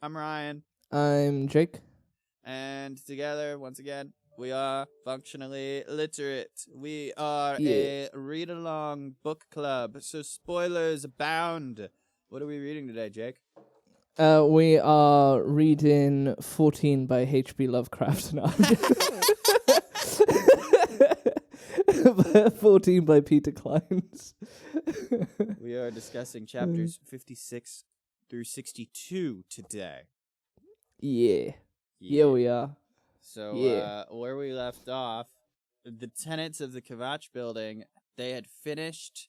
I'm Ryan. I'm Jake. And together, once again, we are Functionally Literate. We are Yeah. a read-along book club, so spoilers abound. What are we reading today, Jake? We are reading 14 by H.P. Lovecraft now. 14 by Peter Clines. We are discussing chapters 56 through 62 today. Yeah. Yeah, we are. So, where we left off, the tenants of the Kvatch building, they had finished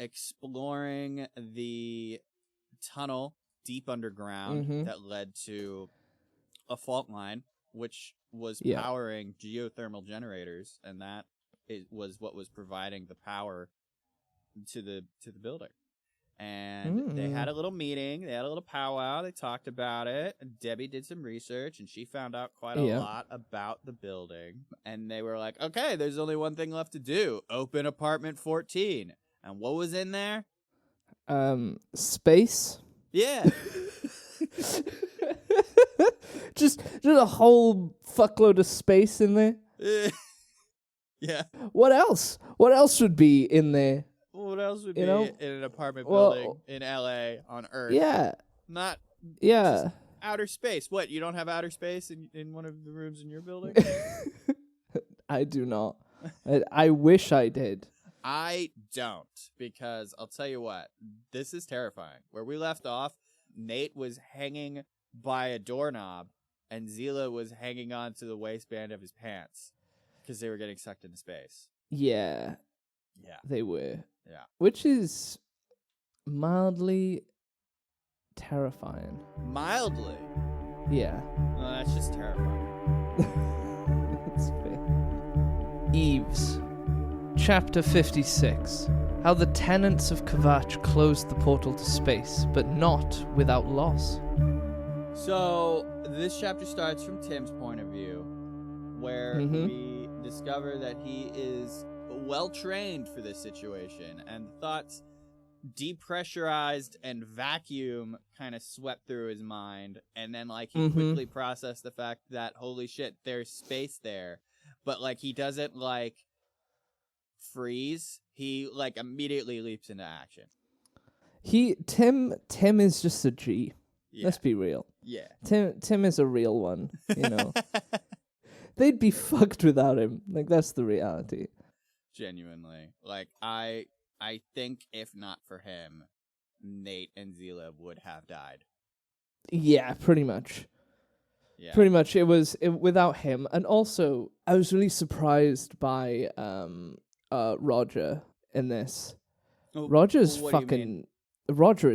exploring the tunnel deep underground that led to a fault line, which was powering geothermal generators, and that was what was providing the power to the building. And they had a little meeting. They had a little powwow. They talked about it. Debbie did some research, and she found out quite a lot about the building. And they were like, okay, there's only one thing left to do. Open apartment 14. And what was in there? Space. Yeah. just a whole fuckload of space in there. Yeah. What else? What else would be in there? What else would be in an apartment building in LA on Earth? Yeah. Not just outer space. What, you don't have outer space in one of the rooms in your building? I do not. I wish I did. I don't, because I'll tell you what, this is terrifying. Where we left off, Nate was hanging by a doorknob, and Zila was hanging on to the waistband of his pants because they were getting sucked into space. Yeah. Yeah. They were. Yeah. Which is mildly terrifying. Mildly? Yeah. Well, that's just terrifying. That's fair. Eves. Chapter 56. How the tenants of Kvatch closed the portal to space, but not without loss. So, this chapter starts from Tim's point of view, where we discover that he is well-trained for this situation, and thoughts depressurized and vacuum kind of swept through his mind, and then, like, he quickly processed the fact that, holy shit, there's space there, but, like, he doesn't, like, freeze. He, like, immediately leaps into action. Tim is just a G. Yeah. Let's be real. Yeah. Tim is a real one, you know. They'd be fucked without him. Like, that's the reality. Genuinely. Like, I think if not for him, Nate and Zila would have died. Yeah, pretty much. Yeah. Pretty much. It was without him. And also, I was really surprised by Roger in this. Oh, Roger is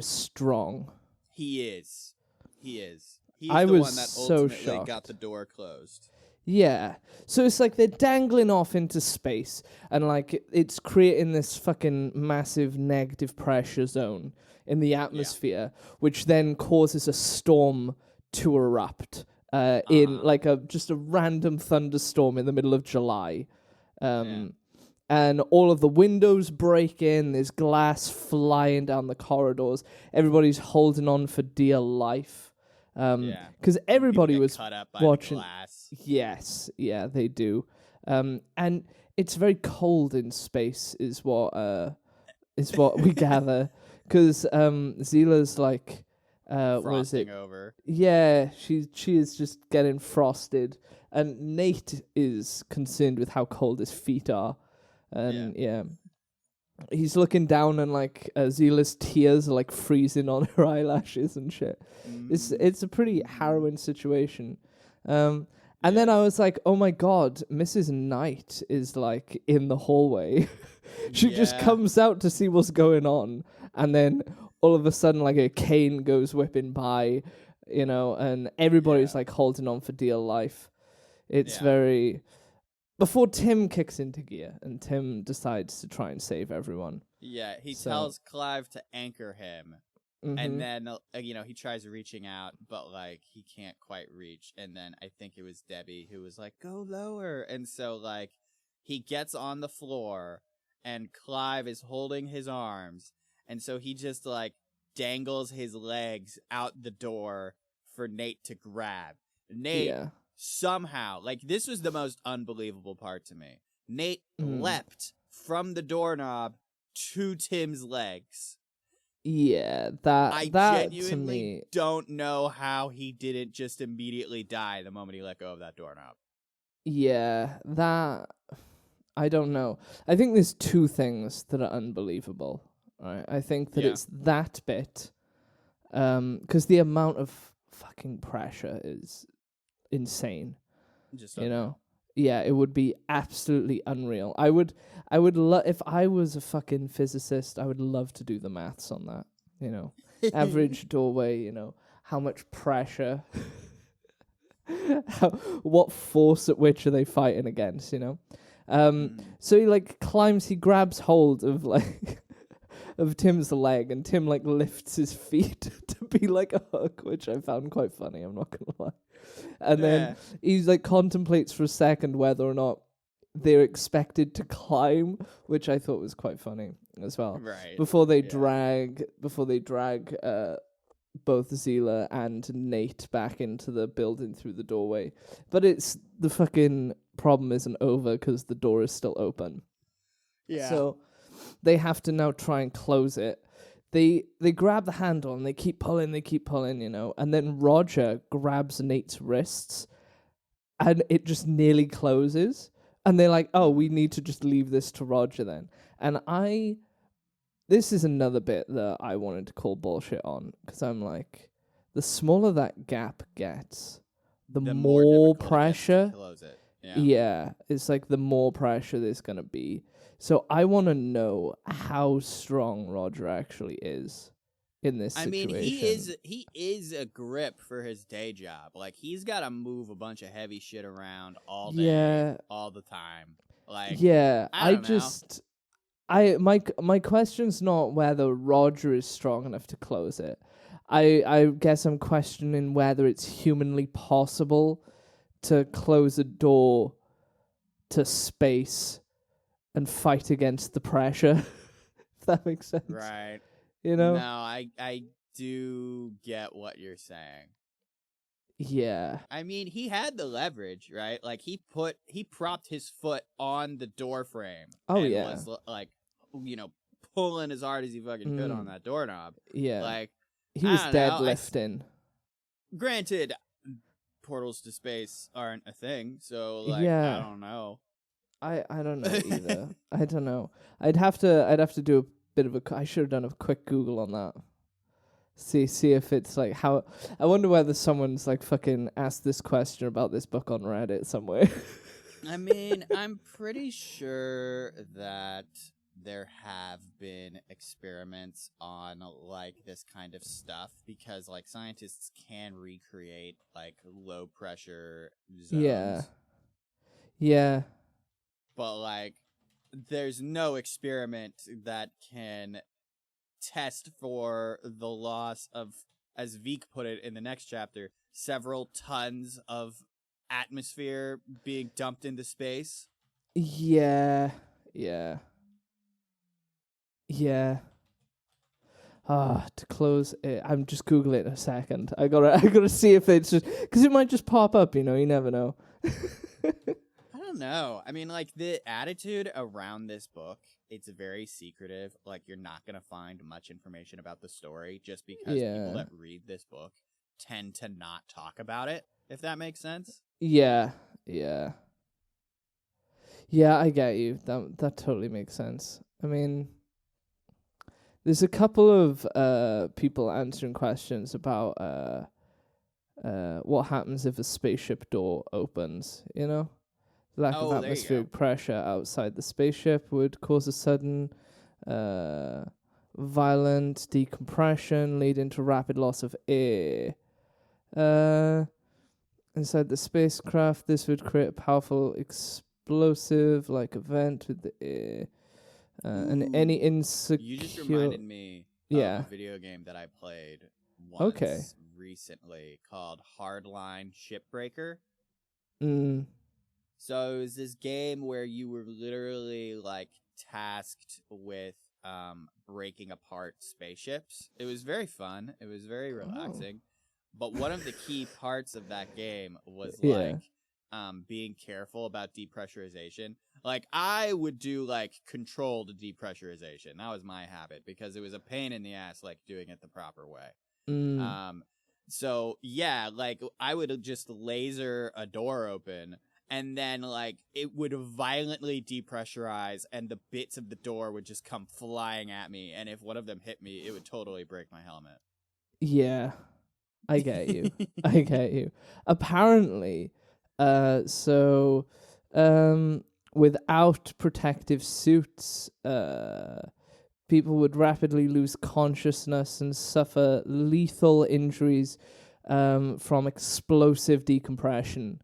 strong. He is. He's I the was one that so ultimately shocked. got the door closed. Yeah. So it's like they're dangling off into space, and like it's creating this fucking massive negative pressure zone in the atmosphere, which then causes a storm to erupt in like just a random thunderstorm in the middle of July. And all of the windows break in, there's glass flying down the corridors. Everybody's holding on for dear life. Because everybody was cut up by watching. The glass. Yes, yeah, they do. And it's very cold in space, is what we gather. Because Zila's like, was it over? Yeah, she is just getting frosted, and Nate is concerned with how cold his feet are, and he's looking down, and like Zila's tears are like freezing on her eyelashes and shit. It's a pretty harrowing situation. And then I was like, oh my god, Mrs. Knight is like in the hallway. She just comes out to see what's going on, and then all of a sudden like a cane goes whipping by, you know, and everybody's like holding on for dear life. It's very... Before Tim kicks into gear and Tim decides to try and save everyone. Yeah, he tells Clive to anchor him. And then, he tries reaching out, but, like, he can't quite reach. And then I think it was Debbie who was like, go lower. And so, like, he gets on the floor, and Clive is holding his arms. And so he just, like, dangles his legs out the door for Nate to grab. Nate somehow, like, this was the most unbelievable part to me. Nate leapt from the doorknob to Tim's legs. Yeah, that I that genuinely to me, don't know how he didn't just immediately die the moment he let go of that doorknob. yeah, that I don't know. I think there's two things that are unbelievable. Right, I think that it's that bit, because the amount of fucking pressure is insane. Just you know, yeah, it would be absolutely unreal. I would if I was a fucking physicist, I would love to do the maths on that. You know, average doorway. You know, how much pressure, what force at which are they fighting against? You know, so he like climbs, he grabs hold of like of Tim's leg, and Tim like lifts his feet to be like a hook, which I found quite funny. I'm not gonna lie. And then he's like contemplates for a second whether or not they're expected to climb, which I thought was quite funny as well. Right. Before they drag both Zila and Nate back into the building through the doorway. But it's the fucking problem isn't over because the door is still open. Yeah. So they have to now try and close it. They grab the handle and they keep pulling, you know, and then Roger grabs Nate's wrists and it just nearly closes. And they're like, oh, we need to just leave this to Roger then. And this is another bit that I wanted to call bullshit on, because I'm like, the smaller that gap gets, the more pressure. To close it. Yeah, it's like the more pressure there's going to be. So I want to know how strong Roger actually is in this situation. I mean, he is a grip for his day job. Like, he's got to move a bunch of heavy shit around all day, all the time. Like, yeah, I don't know. My question's not whether Roger is strong enough to close it. I guess I'm questioning whether it's humanly possible to close a door to space and fight against the pressure, if that makes sense. Right. You know? No, I do get what you're saying. Yeah. I mean, he had the leverage, right? Like, he propped his foot on the door frame. Oh, and yeah. was, like, you know, pulling as hard as he fucking could on that doorknob. Yeah. Like, he was deadlifting. Granted, portals to space aren't a thing, so, like, I don't know. I don't know either. I don't know. I'd have to do a bit of I should have done a quick Google on that. See if it's like how. I wonder whether someone's like fucking asked this question about this book on Reddit somewhere. I mean, I'm pretty sure that there have been experiments on like this kind of stuff, because like scientists can recreate like low pressure zones. Yeah. But like there's no experiment that can test for the loss of, as Veek put it in the next chapter, several tons of atmosphere being dumped into space. Yeah. To close it, I'm just Googling it in a second. I gotta see if it's just, because it might just pop up, you know, you never know. I don't know. I mean, like, the attitude around this book, it's very secretive. Like, you're not gonna find much information about the story just because people that read this book tend to not talk about it, if that makes sense. Yeah, I get you. That totally makes sense. I mean, there's a couple of people answering questions about what happens if a spaceship door opens, you know? Lack of atmospheric pressure outside the spaceship would cause a sudden violent decompression, leading to rapid loss of air. Inside the spacecraft, this would create a powerful explosive-like event with the air. And any insecure... You just reminded me of a video game that I played once recently called Hardline Shipbreaker. So it was this game where you were literally like tasked with breaking apart spaceships. It was very fun. It was very relaxing. But one of the key parts of that game was Yeah. being careful about depressurization. Like I would do like controlled depressurization. That was my habit because it was a pain in the ass like doing it the proper way. So yeah, like I would just laser a door open and then like it would violently depressurize and the bits of the door would just come flying at me, and if one of them hit me, it would totally break my helmet. Yeah. I get you. I get you. Apparently, without protective suits, people would rapidly lose consciousness and suffer lethal injuries from explosive decompression.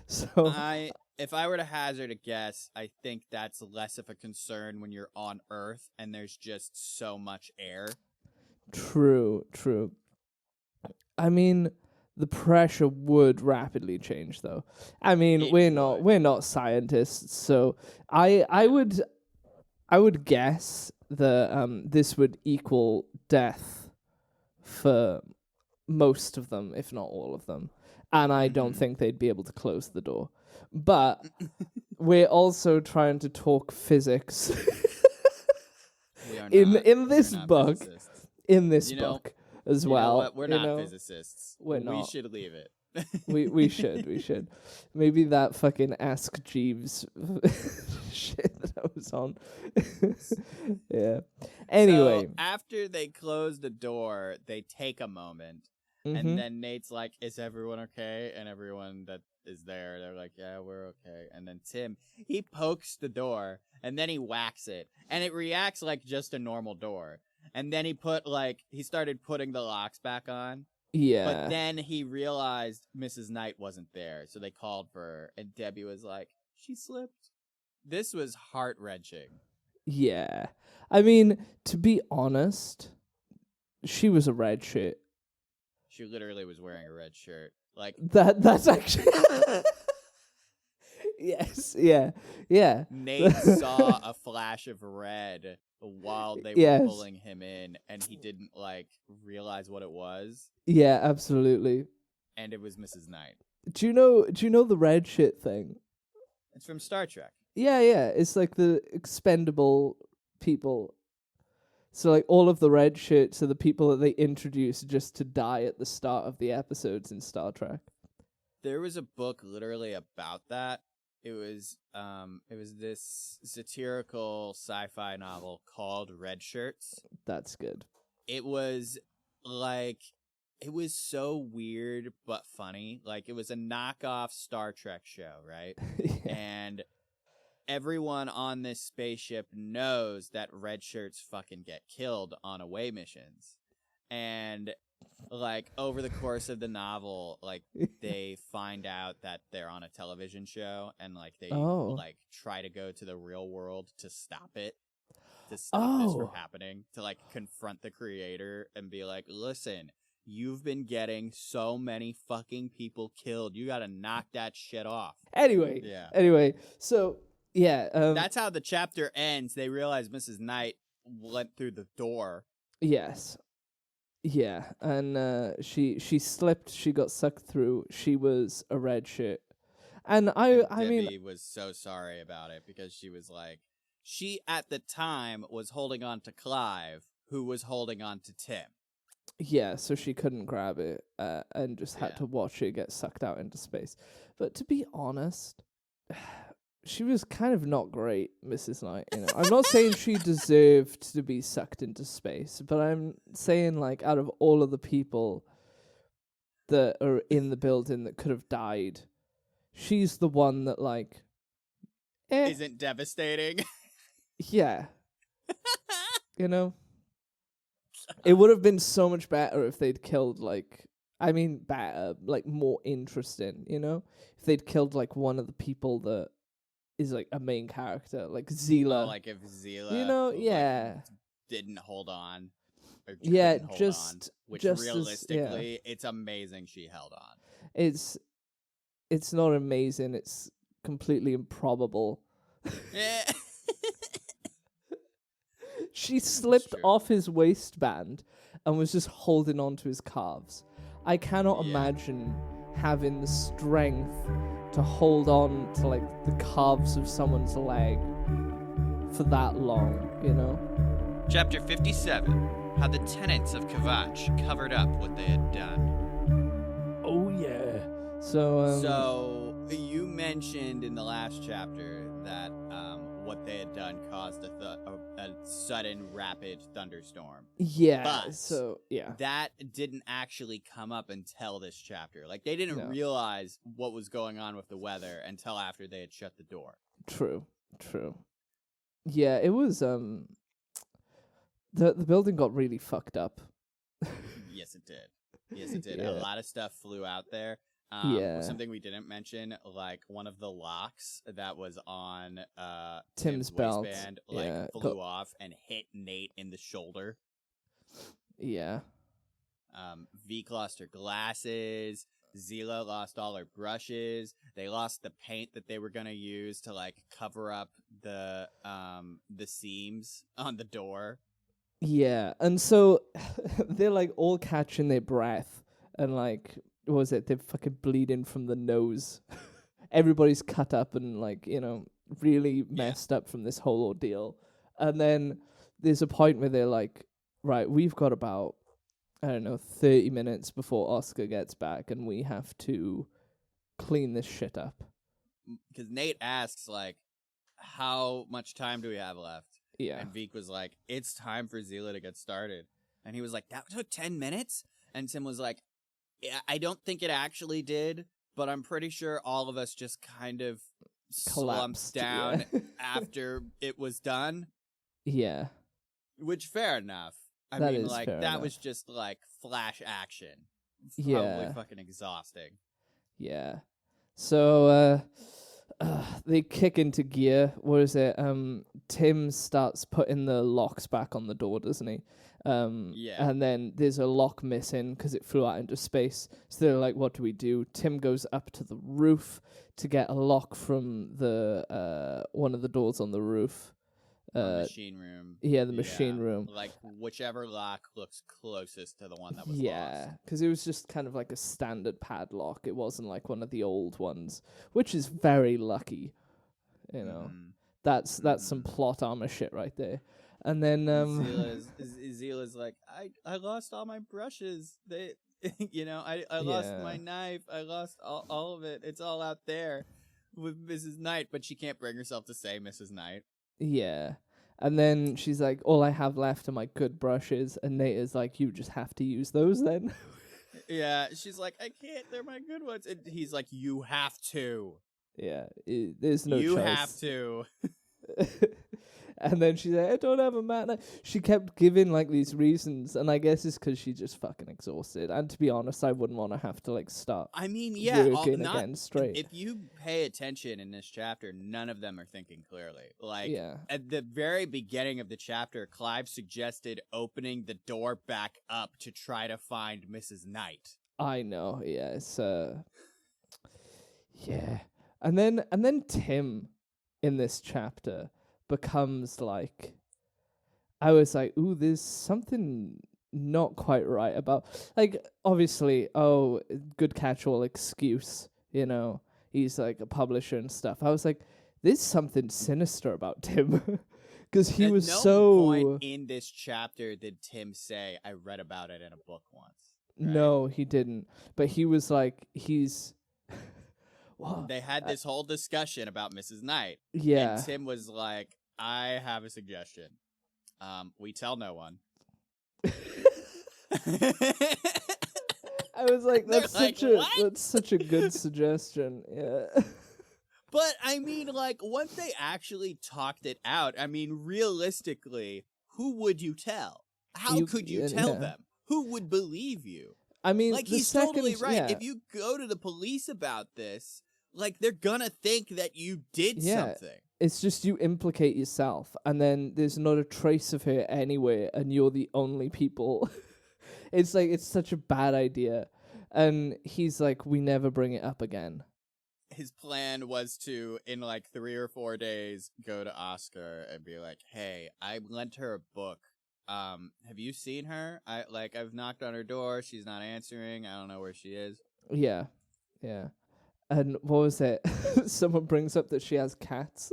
So if I were to hazard a guess, I think that's less of a concern when you're on Earth and there's just so much air. True. I mean, the pressure would rapidly change, though. I mean, we're not scientists, so I would guess that this would equal death for most of them, if not all of them. And I don't think they'd be able to close the door. But we're also trying to talk physics. We are in this book. Physicists. In this book as well. Know we're not physicists. We're not. We should leave it. we should. Maybe that fucking Ask Jeeves shit that I was on. Yeah. Anyway. So after they close the door, they take a moment. And then Nate's like, is everyone okay? And everyone that is there, they're like, yeah, we're okay. And then Tim, he pokes the door and then he whacks it. And it reacts like just a normal door. And then he started putting the locks back on. Yeah. But then he realized Mrs. Knight wasn't there. So they called for her. And Debbie was like, she slipped. This was heart-wrenching. Yeah. I mean, to be honest, she was a red shit. She literally was wearing a red shirt. Like that's actually Yes, yeah. Nate saw a flash of red while they were pulling him in, and he didn't realize what it was. Yeah, absolutely. And it was Mrs. Knight. Do you know the red shit thing? It's from Star Trek. Yeah. It's like the expendable people. So like all of the red shirts are the people that they introduce just to die at the start of the episodes in Star Trek. There was a book literally about that. It was this satirical sci-fi novel called Red Shirts. That's good. It was so weird but funny. Like it was a knockoff Star Trek show, right? Yeah. And everyone on this spaceship knows that red shirts fucking get killed on away missions. And over the course of the novel, they find out that they're on a television show and they try to go to the real world to stop it. To stop this from happening, to confront the creator and be like, listen, you've been getting so many fucking people killed. You got to knock that shit off. Anyway, so yeah, that's how the chapter ends. They realize Mrs. Knight went through the door. Yes. Yeah, and she slipped. She got sucked through. She was a red shirt, and Debbie was so sorry about it because she was she at the time was holding on to Clive, who was holding on to Tim. Yeah, so she couldn't grab it, and just had to watch it get sucked out into space. But to be honest, she was kind of not great, Mrs. Knight. You know, I'm not saying she deserved to be sucked into space, but I'm saying out of all of the people that are in the building that could have died, she's the one that isn't devastating. Yeah. You know, it would have been so much better if they'd killed better, more interesting. You know, if they'd killed one of the people that is a main character, like Zila. If Zila, didn't hold on. Which realistically, it's amazing she held on. It's not amazing. It's completely improbable. She slipped true. off his waistband and was just holding on to his calves. I cannot imagine having the strength to hold on to like the calves of someone's leg for that long, you know? Chapter 57. How the tenants of Kvatch covered up what they had done. Oh yeah. So So you mentioned in the last chapter that what they had done caused a sudden rapid thunderstorm. yeah. But so yeah. that didn't actually come up until this chapter. Like they didn't realize what was going on with the weather until after they had shut the door. True. Yeah, it was the building got really fucked up. Yes, it did. Yeah. A lot of stuff flew out there. Something we didn't mention, like one of the locks that was on Tim's belt waistband, flew off and hit Nate in the shoulder. Yeah. Vik lost her glasses. Zila lost all her brushes. They lost the paint that they were gonna use to like cover up the seams on the door. Yeah, and so they're like all catching their breath and like, what was it? They're fucking bleeding from the nose. Everybody's cut up and like, you know, really messed up from this whole ordeal. And then there's a point where they're like, right, we've got about, I don't know, 30 minutes before Oscar gets back and we have to clean this shit up. Because Nate asks, like, how much time do we have left? Yeah. And Vik was like, it's time for Zila to get started. And he was like, that took 10 minutes? And Tim was like, yeah, I don't think it actually did, but I'm pretty sure all of us just kind of slumped down after it was done. Yeah. Which, fair enough. I that mean, is like, fair that enough. was just, like, flash action. Yeah. Probably fucking exhausting. Yeah. So, they kick into gear. What is it? Tim starts putting the locks back on the door, doesn't he? Yeah. And then there's a lock missing because it flew out into space. So they're like, what do we do? Tim goes up to the roof to get a lock from the one of the doors on the roof. Machine room. Yeah, the machine room. Like, whichever lock looks closest to the one that was lost. Because it was just kind of like a standard padlock. It wasn't like one of the old ones, which is very lucky. You know, that's some plot armor shit right there. And then Zila's like, I lost all my brushes. They, you know, I lost my knife. I lost all of it. It's all out there with Mrs. Knight, but she can't bring herself to say Mrs. Knight. Yeah. And then she's like, all I have left are my good brushes. And Nate is like, you just have to use those then. Yeah, she's like, I can't. They're my good ones. And he's like, you have to. Yeah, there's no choice. You have to. And then she's like, I don't have a mat. She kept giving like these reasons, and I guess it's because she's just fucking exhausted. And to be honest, I wouldn't want to have to like start. I mean, yeah, working again straight. If you pay attention in this chapter, none of them are thinking clearly. Like at the very beginning of the chapter, Clive suggested opening the door back up to try to find Mrs. Knight. I know, yeah, it's yeah, and then Tim in this chapter becomes like, I was like, ooh, there's something not quite right about, like, obviously, good catch-all excuse, you know, he's like a publisher and stuff. I was like, there's something sinister about Tim, because he was so. Point in this chapter did Tim say, I read about it in a book once. Right? No, he didn't. But he was like, he's. They had this whole discussion about Mrs. Knight. Yeah. And Tim was like, I have a suggestion. We tell no one. I was like, that's such a good suggestion. Yeah. But I mean, like, once they actually talked it out, I mean, realistically, who would you tell? How could you tell them? Who would believe you? I mean, like, he's totally right. Yeah. If you go to the police about this, like, they're gonna think that you did something. It's just you implicate yourself, and then there's not a trace of her anywhere, and you're the only people. It's like, it's such a bad idea. And he's like, we never bring it up again. his plan was to, in like 3 or 4 days, go to Oscar and be like, "Hey, I lent her a book. Have you seen her? I've knocked on her door. She's not answering. I don't know where she is." Yeah. Yeah. And what was it? Someone brings up that she has cats.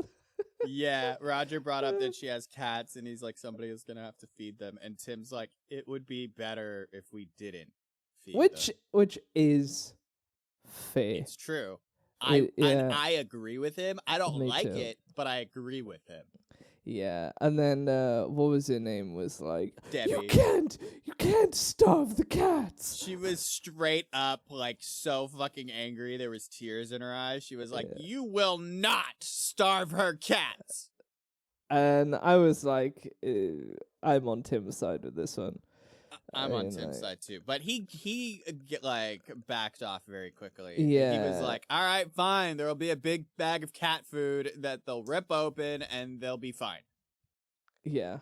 Yeah, Roger brought up that she has cats, and he's like, somebody is gonna have to feed them. And Tim's like, it would be better if we didn't feed them. Which is fair. It's true. Yeah. I agree with him. I don't Me like too. it, but I agree with him. Yeah, and then what was her name? Was like, Debbie. You can't starve the cats. She was straight up like so fucking angry. There was tears in her eyes. She was like, "You will not starve her cats." And I was like, I'm on Tim's side with this one. I'm on Tim's side too, but he like backed off very quickly. Yeah, he was like, "All right, fine. There will be a big bag of cat food that they'll rip open, and they'll be fine." Yeah,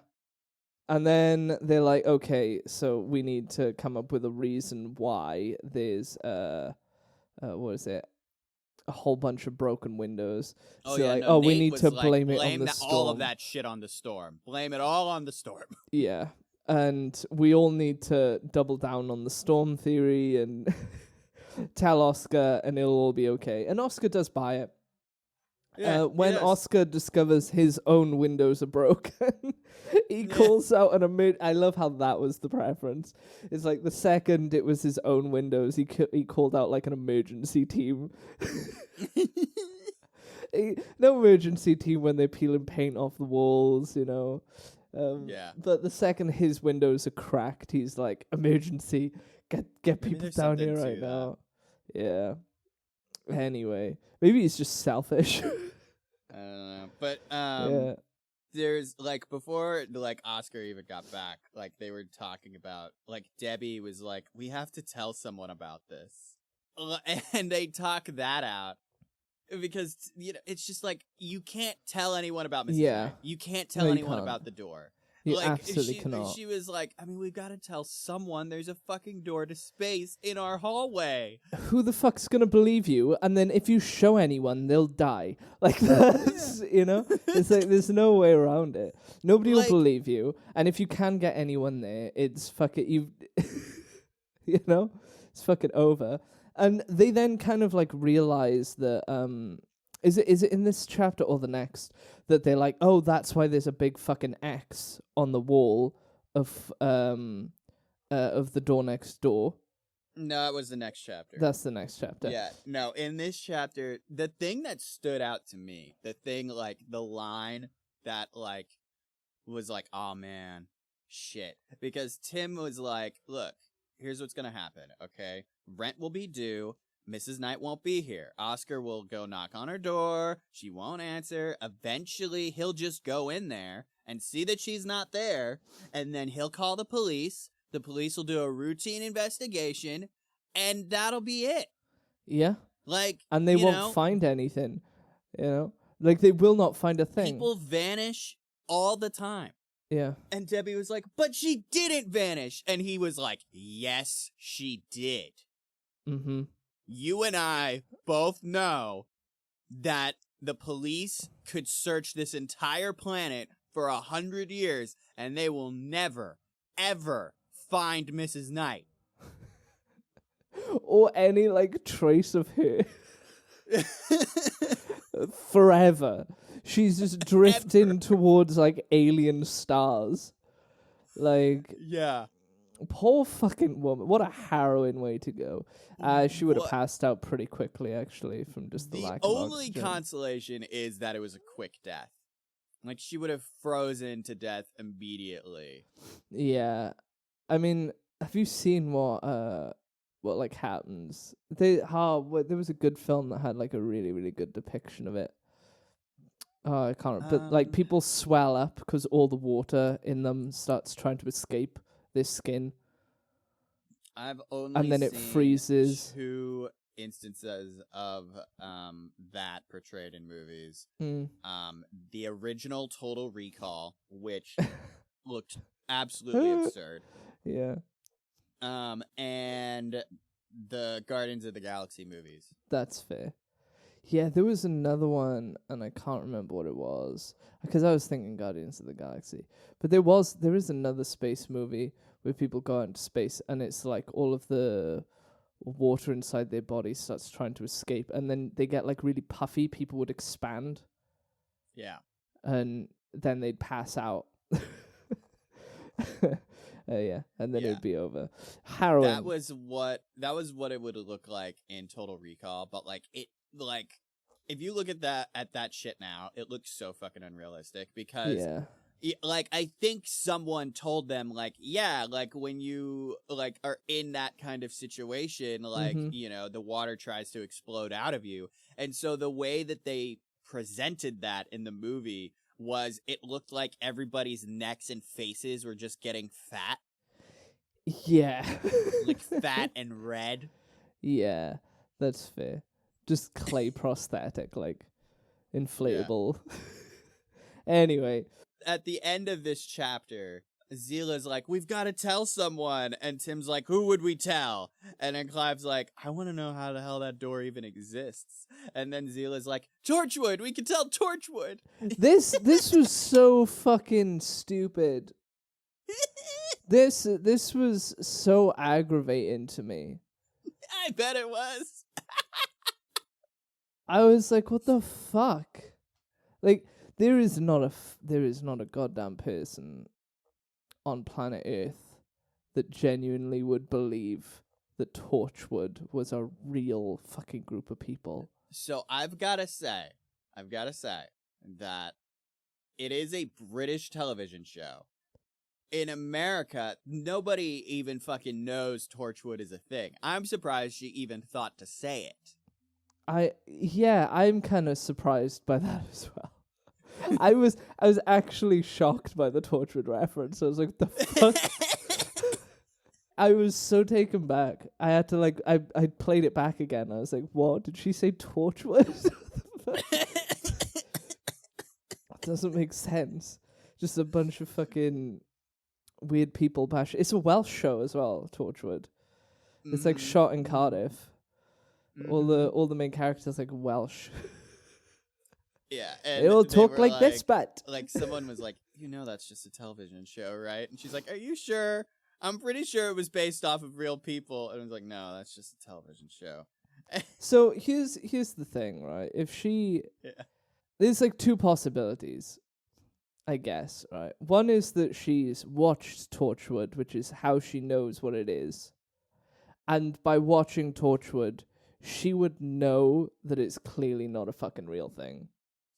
and then they're like, "Okay, so we need to come up with a reason why there's what is it? A whole bunch of broken windows." Oh so yeah, like, no, we Nate need was to like, blame it on the storm. all of that shit on the storm. Blame it all on the storm. Yeah. And we all need to double down on the storm theory and tell Oscar, and it'll all be okay. And Oscar does buy it. Yeah, when Oscar discovers his own windows are broken, he calls out an I love how that was the preference. It's like the second it was his own windows, he called out like an emergency team. No emergency team when they're peeling paint off the walls, you know. But the second his windows are cracked, he's like, emergency, get people down here right now. Yeah. Anyway, maybe he's just selfish. I don't know, but there's like before like Oscar even got back, like they were talking about like Debbie was like, we have to tell someone about this, and they talk that out. Because, you know, it's just like, you can't tell anyone about Mrs. Knight. You can't tell anyone about the door. You absolutely cannot. She was like, I mean, we've got to tell someone there's a fucking door to space in our hallway. Who the fuck's gonna believe you? And then if you show anyone, they'll die. Like, that's, you know? It's like, there's no way around it. Nobody will believe you. And if you can get anyone there, it's fucking, you know? It's fucking over. And they then kind of like realize that is it in this chapter or the next that they're like, oh, that's why there's a big fucking X on the wall of the door next door. No, it was the next chapter. That's the next chapter. Yeah. No, in this chapter, the thing that stood out to me, the line that like was like, oh man, shit. Because Tim was like, look, here's what's gonna happen, okay? Rent will be due. Mrs. Knight won't be here. Oscar will go knock on her door. She won't answer. Eventually, he'll just go in there and see that she's not there. And then he'll call the police. The police will do a routine investigation. And that'll be it. Yeah. Like, and they won't find anything. You know? Like, they will not find a thing. People vanish all the time. Yeah. And Debbie was like, but she didn't vanish. And he was like, yes, she did. Mm-hmm. You and I both know that the police could search this entire planet for 100 years and they will never, ever find Mrs. Knight. Or any, like, trace of her. Forever. She's just drifting towards, like, alien stars. Like... Yeah. Poor fucking woman. What a harrowing way to go. She would have passed out pretty quickly, actually, from just the lack of oxygen. The only consolation is that it was a quick death. Like, she would have frozen to death immediately. Yeah. I mean, have you seen what like, happens? There was a good film that had, like, a really, really good depiction of it. Oh, I can't remember. But, like, people swell up because all the water in them starts trying to escape this skin. I've only and then seen it freezes. 2 instances of that portrayed in movies. The original Total Recall, which looked absolutely absurd. Yeah. And the Guardians of the Galaxy movies. That's fair. Yeah, there was another one, and I can't remember what it was because I was thinking Guardians of the Galaxy. But there is another space movie where people go out into space, and it's like all of the water inside their body starts trying to escape, and then they get like really puffy. People would expand, Yeah. and then they'd pass out. Yeah, and then it'd be over. Harrowing. That was what it would look like in Total Recall, but like if you look at that shit now, it looks so fucking unrealistic because like I think someone told them like, yeah, like when you like are in that kind of situation, like you know, the water tries to explode out of you. And so the way that they presented that in the movie was it looked like everybody's necks and faces were just getting fat. Yeah. Like fat and red. Yeah, that's fair. Just clay prosthetic, like inflatable. Yeah. Anyway. At the end of this chapter, Zila's like, we've got to tell someone. And Tim's like, who would we tell? And then Clive's like, I want to know how the hell that door even exists. And then Zila's like, Torchwood, we can tell Torchwood. This was so fucking stupid. This was so aggravating to me. I bet it was. I was like, what the fuck? Like, there is not a goddamn person on planet Earth that genuinely would believe that Torchwood was a real fucking group of people. So I've got to say that it is a British television show. In America, nobody even fucking knows Torchwood is a thing. I'm surprised she even thought to say it. I'm kind of surprised by that as well. I was actually shocked by the Torchwood reference. I was like, the fuck? I was so taken back. I had to like, I played it back again. I was like, what? Did she say Torchwood? It doesn't make sense. Just a bunch of fucking weird people bash. It's a Welsh show as well, Torchwood. It's like shot in Cardiff. All the main characters like Welsh. Yeah, and they all talk like this, but like someone was like, you know, that's just a television show, right? And she's like, are you sure? I'm pretty sure it was based off of real people. And I was like, no, that's just a television show. So here's the thing, right? If she, there's like two possibilities, I guess, right? One is that she's watched Torchwood, which is how she knows what it is, and by watching Torchwood, she would know that it's clearly not a fucking real thing.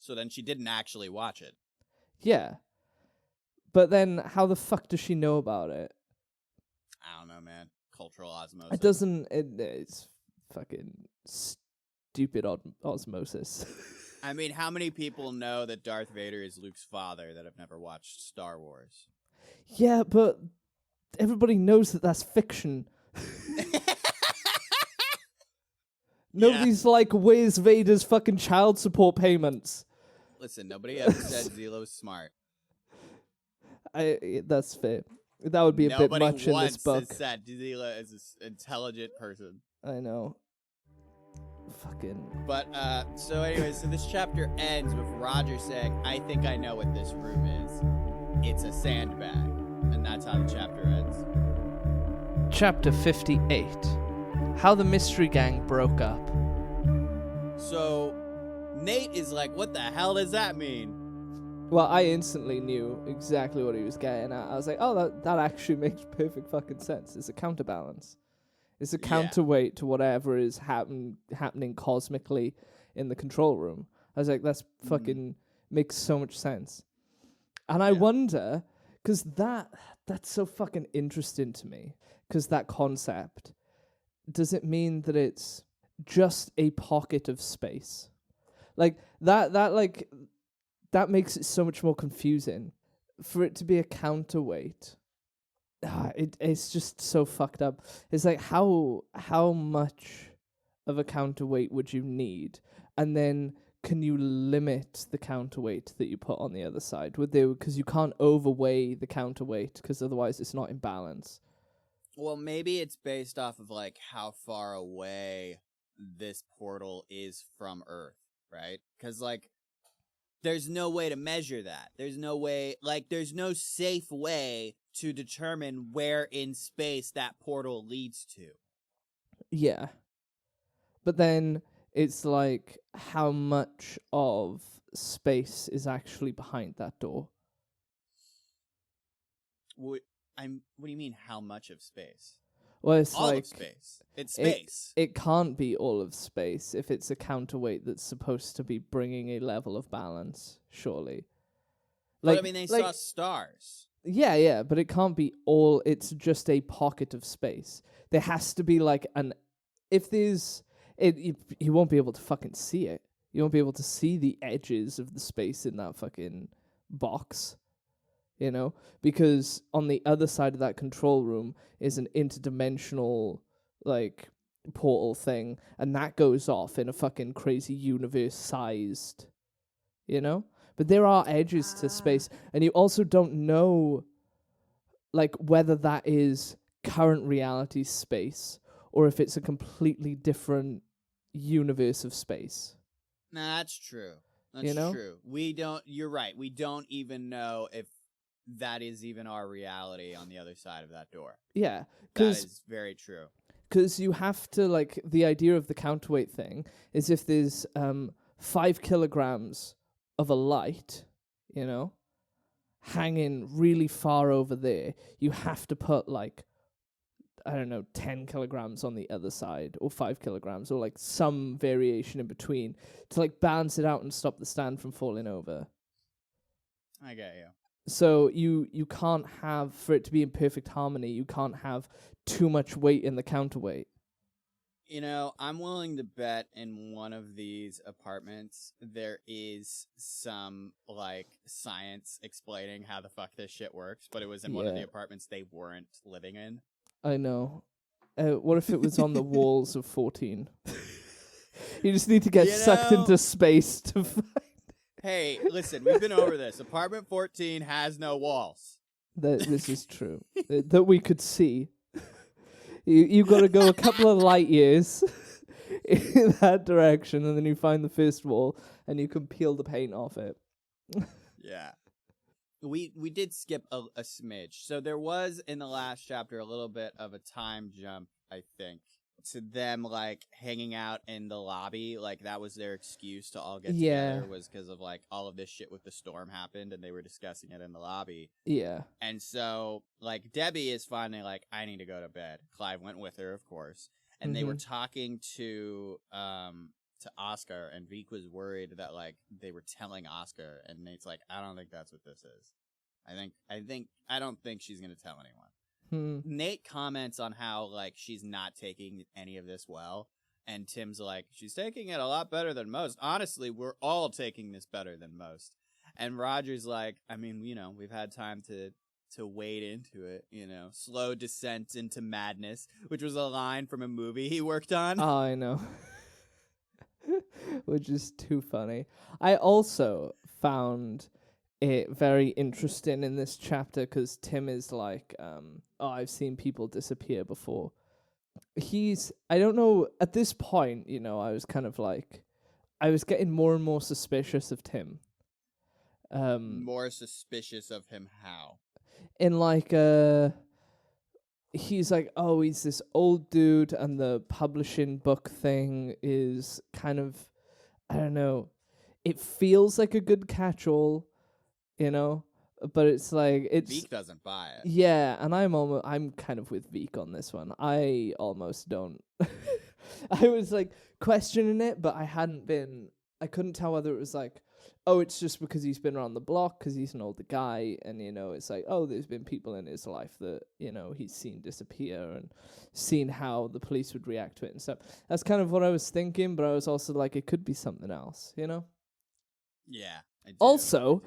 So then she didn't actually watch it. Yeah. But then how the fuck does she know about it? I don't know, man. Cultural osmosis. It doesn't... It's fucking stupid osmosis. I mean, how many people know that Darth Vader is Luke's father that have never watched Star Wars? Yeah, but everybody knows that that's fiction. Nobody's like, where's Vader's fucking child support payments? Listen, nobody ever said Zilo's smart. That's fair. That would be a bit much in this book. Nobody said Zila is an intelligent person. I know. Fucking. But, so anyway, so this chapter ends with Roger saying, I think I know what this room is. It's a sandbag. And that's how the chapter ends. Chapter 58. How the Mystery Gang broke up. So, Nate is like, what the hell does that mean? Well, I instantly knew exactly what he was getting at. I was like, oh, that actually makes perfect fucking sense. It's a counterbalance. It's a counterweight to whatever is happening cosmically in the control room. I was like, that's fucking makes so much sense. And I wonder, because that's so fucking interesting to me, because that concept, does it mean that it's just a pocket of space? Like, that makes it so much more confusing. For it to be a counterweight, it's just so fucked up. It's like, how much of a counterweight would you need? And then can you limit the counterweight that you put on the other side? Because you can't overweigh the counterweight, because otherwise it's not in balance. Well, maybe it's based off of, like, how far away this portal is from Earth, right? Because, like, there's no way to measure that. There's no way, like, there's no safe way to determine where in space that portal leads to. Yeah. But then it's like, how much of space is actually behind that door? What do you mean, how much of space? Well, it's all like of space. It's space. It can't be all of space if it's a counterweight that's supposed to be bringing a level of balance, surely. Like, but I mean, they saw stars. Yeah, but it can't be all. It's just a pocket of space. There has to be like if there's you won't be able to fucking see it. You won't be able to see the edges of the space in that fucking box. You know, because on the other side of that control room is an interdimensional, like, portal thing, and that goes off in a fucking crazy universe-sized, you know? But there are edges to space, and you also don't know, like, whether that is current reality space, or if it's a completely different universe of space. Nah, that's true. That's true. You're right. We don't even know if that is even our reality on the other side of that door. Yeah. That is very true. Because you have to, like, the idea of the counterweight thing is if there's 5 kilograms of a light, you know, hanging really far over there, you have to put, like, I don't know, 10 kilograms on the other side, or 5 kilograms, or, like, some variation in between to, like, balance it out and stop the stand from falling over. I get you. So you can't have, for it to be in perfect harmony, you can't have too much weight in the counterweight. You know, I'm willing to bet in one of these apartments there is some, like, science explaining how the fuck this shit works, but it was in one of the apartments they weren't living in. I know. What if it was on the walls of 14? You just need to get sucked into space to find. Hey, listen, we've been over this. Apartment 14 has no walls. This is true. That we could see. You got to go a couple of light years in that direction, and then you find the first wall, and you can peel the paint off it. Yeah. We did skip a smidge. So there was, in the last chapter, a little bit of a time jump, I think, to them, like, hanging out in the lobby. Like, that was their excuse to all get together, was because of, like, all of this shit with the storm happened, and they were discussing it in the lobby. Yeah. And so, like, Debbie is finally like, I need to go to bed. Clive went with her, of course. And they were talking to Oscar, and Veek was worried that, like, they were telling Oscar, and Nate's like, I don't think that's what this is. I don't think she's gonna tell anyone. Nate comments on how, like, she's not taking any of this well, and Tim's like, she's taking it a lot better than most. Honestly, we're all taking this better than most. And Roger's like, I mean, you know, we've had time to wade into it, you know, slow descent into madness, which was a line from a movie he worked on. Oh, I know. Which is too funny. I also found it very interesting in this chapter because Tim is like, I've seen people disappear before. I don't know, at this point, you know, I was kind of like, I was getting more and more suspicious of Tim. More suspicious of him how? In like, he's like, oh, he's this old dude, and the publishing book thing is kind of, I don't know, it feels like a good catch-all, you know, but it's like, Veek doesn't buy it. Yeah, and I'm kind of with Veek on this one. I almost don't. I was like questioning it, but I couldn't tell whether it was like, oh, it's just because he's been around the block because he's an older guy, and, you know, it's like, oh, there's been people in his life that, you know, he's seen disappear and seen how the police would react to it and stuff. That's kind of what I was thinking, but I was also like, it could be something else, you know? Yeah. Also,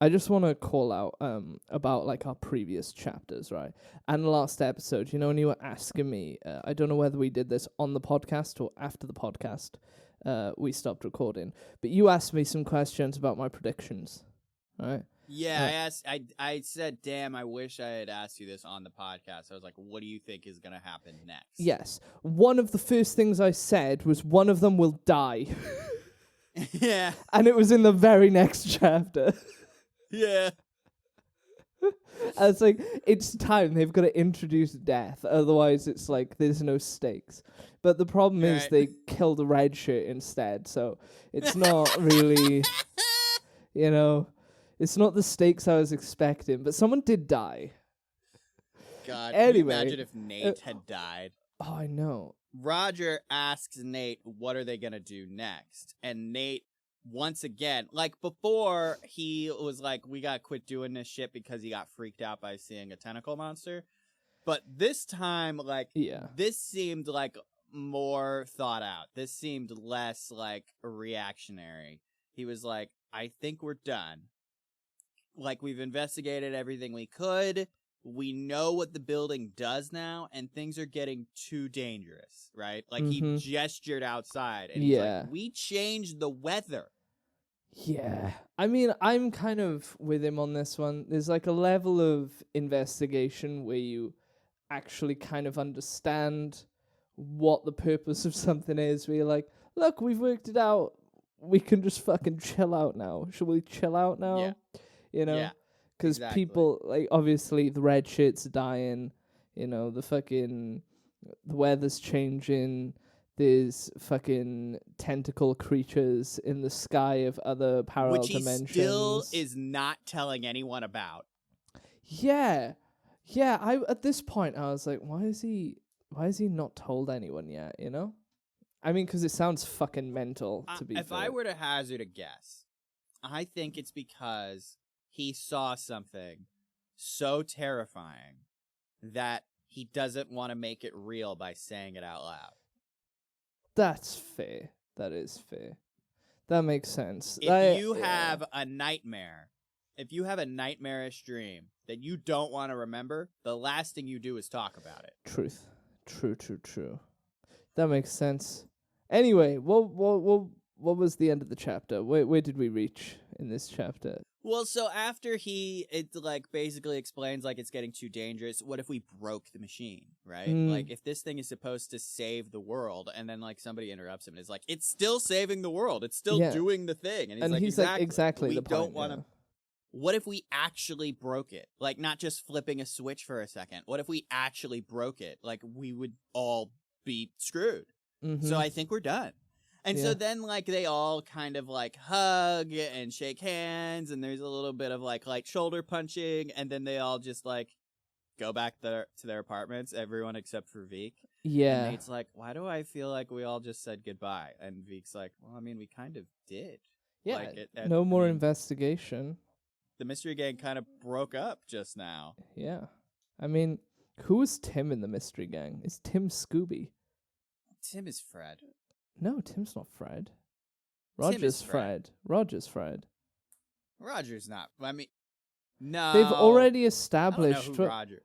I just want to call out about, like, our previous chapters, right? And the last episode, you know, when you were asking me, I don't know whether we did this on the podcast or after the podcast, we stopped recording, but you asked me some questions about my predictions, right? Yeah, I said, damn, I wish I had asked you this on the podcast. I was like, what do you think is going to happen next? Yes. One of the first things I said was one of them will die. Yeah. And it was in the very next chapter. Yeah. I was like, it's time. They've got to introduce death. Otherwise, it's like, there's no stakes. But the problem is they killed a red shirt instead. So it's not really, you know, it's not the stakes I was expecting. But someone did die. God, anyway, can you imagine if Nate had died? Oh, I know. Roger asks Nate, what are they going to do next? And Nate, once again, like before, he was like, we got to quit doing this shit because he got freaked out by seeing a tentacle monster. But this time, like, this seemed like more thought out. This seemed less like reactionary. He was like, I think we're done. Like, we've investigated everything we could. We know what the building does now, and things are getting too dangerous, right? Like, he gestured outside, and he's like, we changed the weather. Yeah. I mean, I'm kind of with him on this one. There's like a level of investigation where you actually kind of understand what the purpose of something is, where you're like, look, we've worked it out. We can just fucking chill out now. Should we chill out now? Yeah. You know? Yeah. Because people, like, obviously the red shirts are dying, you know, the weather's changing, there's fucking tentacle creatures in the sky of other parallel dimensions. Which he still is not telling anyone about. Yeah. Yeah, at this point, I was like, why is he not told anyone yet, you know? I mean, because it sounds fucking mental, to be fair. If I were to hazard a guess, I think it's because he saw something so terrifying that he doesn't want to make it real by saying it out loud. That's fair. That is fair. That makes sense. If you have a nightmare, if you have a nightmarish dream that you don't want to remember, the last thing you do is talk about it. Truth. True. That makes sense. Anyway, what was the end of the chapter? Where did we reach in this chapter? Well, so after it like basically explains like it's getting too dangerous, what if we broke the machine, right? Like if this thing is supposed to save the world and then like somebody interrupts him and is like, it's still saving the world. It's still doing the thing. And he's like, exactly the point. We don't want to. What if we actually broke it? Like not just flipping a switch for a second. What if we actually broke it? Like we would all be screwed. So I think we're done. And so then, like, they all kind of, like, hug and shake hands, and there's a little bit of, like, light shoulder punching, and then they all just, like, go back to their apartments, everyone except for Veek. Yeah. And Nate's like, why do I feel like we all just said goodbye? And Veek's like, well, I mean, we kind of did. Yeah, like, no more investigation. The mystery gang kind of broke up just now. Yeah. I mean, who is Tim in the mystery gang? Is Tim Scooby? Tim is Fred. No, Tim's not Fred. Roger's Fred. Roger's Fred. Roger's not. I mean, no. They've already established. I don't know who Roger.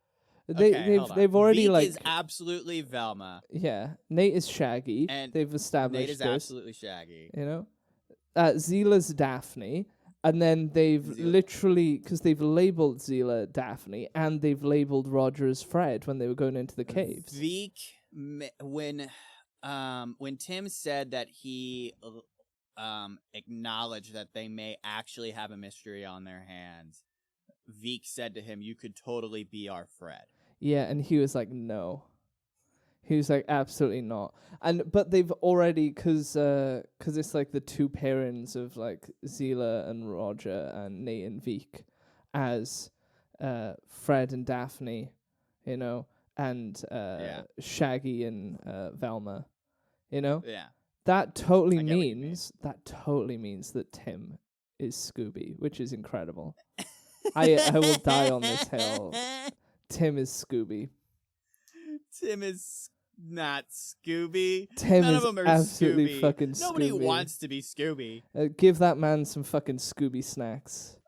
They've already Veek like. is absolutely Velma. Yeah, Nate is Shaggy. And they've established. Nate is absolutely Shaggy. You know, Zila's Daphne, and then they've literally because they've labeled Zila Daphne, and they've labeled Roger as Fred when they were going into the caves. Veek, when Tim said that he acknowledged that they may actually have a mystery on their hands, Veek said to him, you could totally be our Fred. Yeah, and he was like, no. He was like, absolutely not. But they've already, cause it's like the two pairings of like Zila and Roger and Nate and Veek as Fred and Daphne, you know, and Shaggy and Velma. You know? Yeah. That totally means that Tim is Scooby, which is incredible. I will die on this hill. Tim is Scooby. Tim is not Scooby. None of them are absolutely Scooby. Fucking Scooby. Nobody wants to be Scooby. Give that man some fucking Scooby snacks.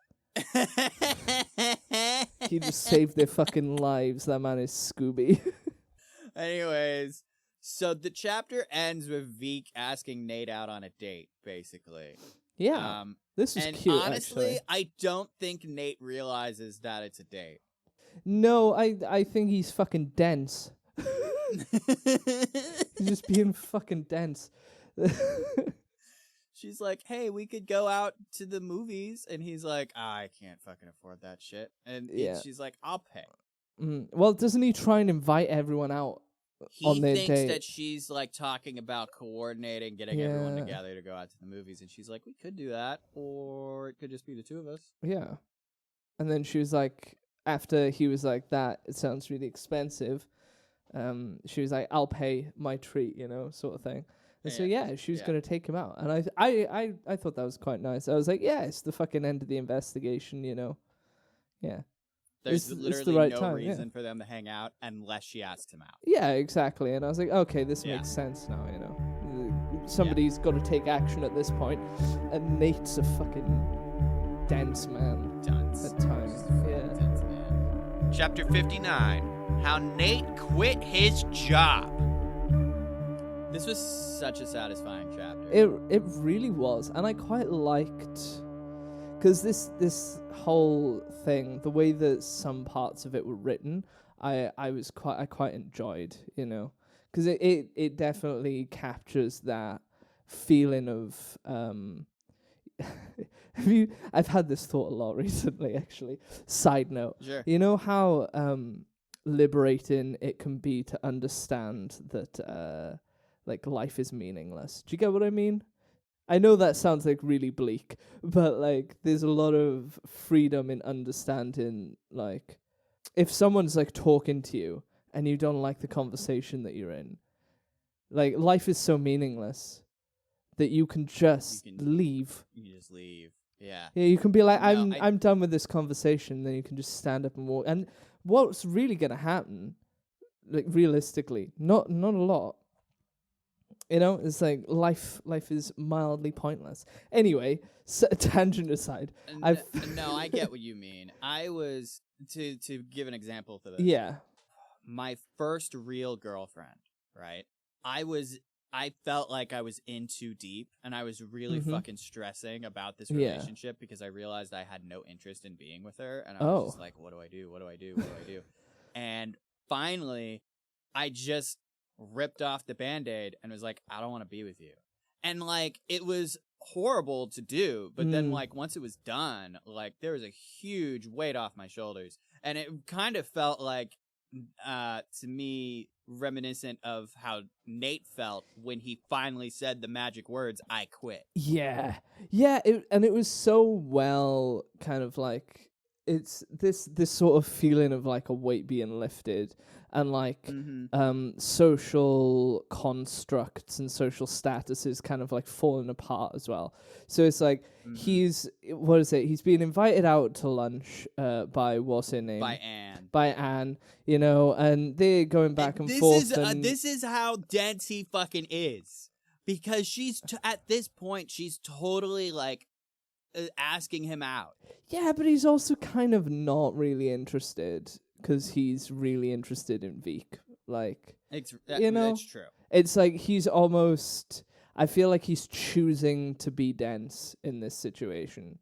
He just saved their fucking lives. That man is Scooby. Anyways, so the chapter ends with Veek asking Nate out on a date, basically. Yeah. This is and cute, honestly, actually. I don't think Nate realizes that it's a date. No, I think he's fucking dense. He's just being fucking dense. She's like, hey, we could go out to the movies. And he's like, I can't fucking afford that shit. And Yeah. she's like, I'll pay. Well, doesn't he try and invite everyone out on their He date? thinks that she's like talking about coordinating, getting everyone together to go out to the movies. And she's like, we could do that. Or it could just be the two of us. Yeah. And then she was like, after he was like, that, it sounds really expensive. She was like, I'll pay my treat, sort of thing. And so she was gonna take him out, and I thought that was quite nice. I was like, yeah, it's the fucking end of the investigation, Yeah, there's it's literally the right no time, reason for them to hang out unless she asks him out. Yeah, exactly. And I was like, okay, this makes sense now. Somebody's got to take action at this point, and Nate's a fucking dense man. Dunce. At times, Dunce man. Chapter 59. How Nate quit his job. This was such a satisfying chapter. It really was, and I quite liked, because this whole thing, the way that some parts of it were written, I quite enjoyed, because it definitely captures that feeling of I've had this thought a lot recently, actually. Side note, sure. You know how liberating it can be to understand that like life is meaningless. Do you get what I mean? I know that sounds like really bleak, but like there's a lot of freedom in understanding, like if someone's like talking to you and you don't like the conversation that you're in, like life is so meaningless that you can just leave. You can just leave. Yeah. Yeah, you can be like, I'm done with this conversation, then you can just stand up and walk. And what's really gonna happen, like realistically, not a lot. It's like life is mildly pointless. Anyway, tangent aside, no, I get what you mean. I was to give an example for this. Yeah. My first real girlfriend, right? I felt like I was in too deep, and I was really fucking stressing about this relationship because I realized I had no interest in being with her, and I was just like, what do I do? What do I do? What do I do? And finally, I just ripped off the Band-Aid and was like, I don't want to be with you. And like, it was horrible to do, but then like once it was done, like there was a huge weight off my shoulders, and it kind of felt like to me reminiscent of how Nate felt when he finally said the magic words, I quit. Yeah, and it was so well kind of like, it's this sort of feeling of like a weight being lifted, and like social constructs and social statuses kind of like falling apart as well. So it's like he's being invited out to lunch by what's her name? By Anne, and they're going back and forth. This is how dense he fucking is, because she's at this point she's totally like asking him out. Yeah, but he's also kind of not really interested, because he's really interested in Veek. Like, that's true. It's like he's almost, I feel like he's choosing to be dense in this situation.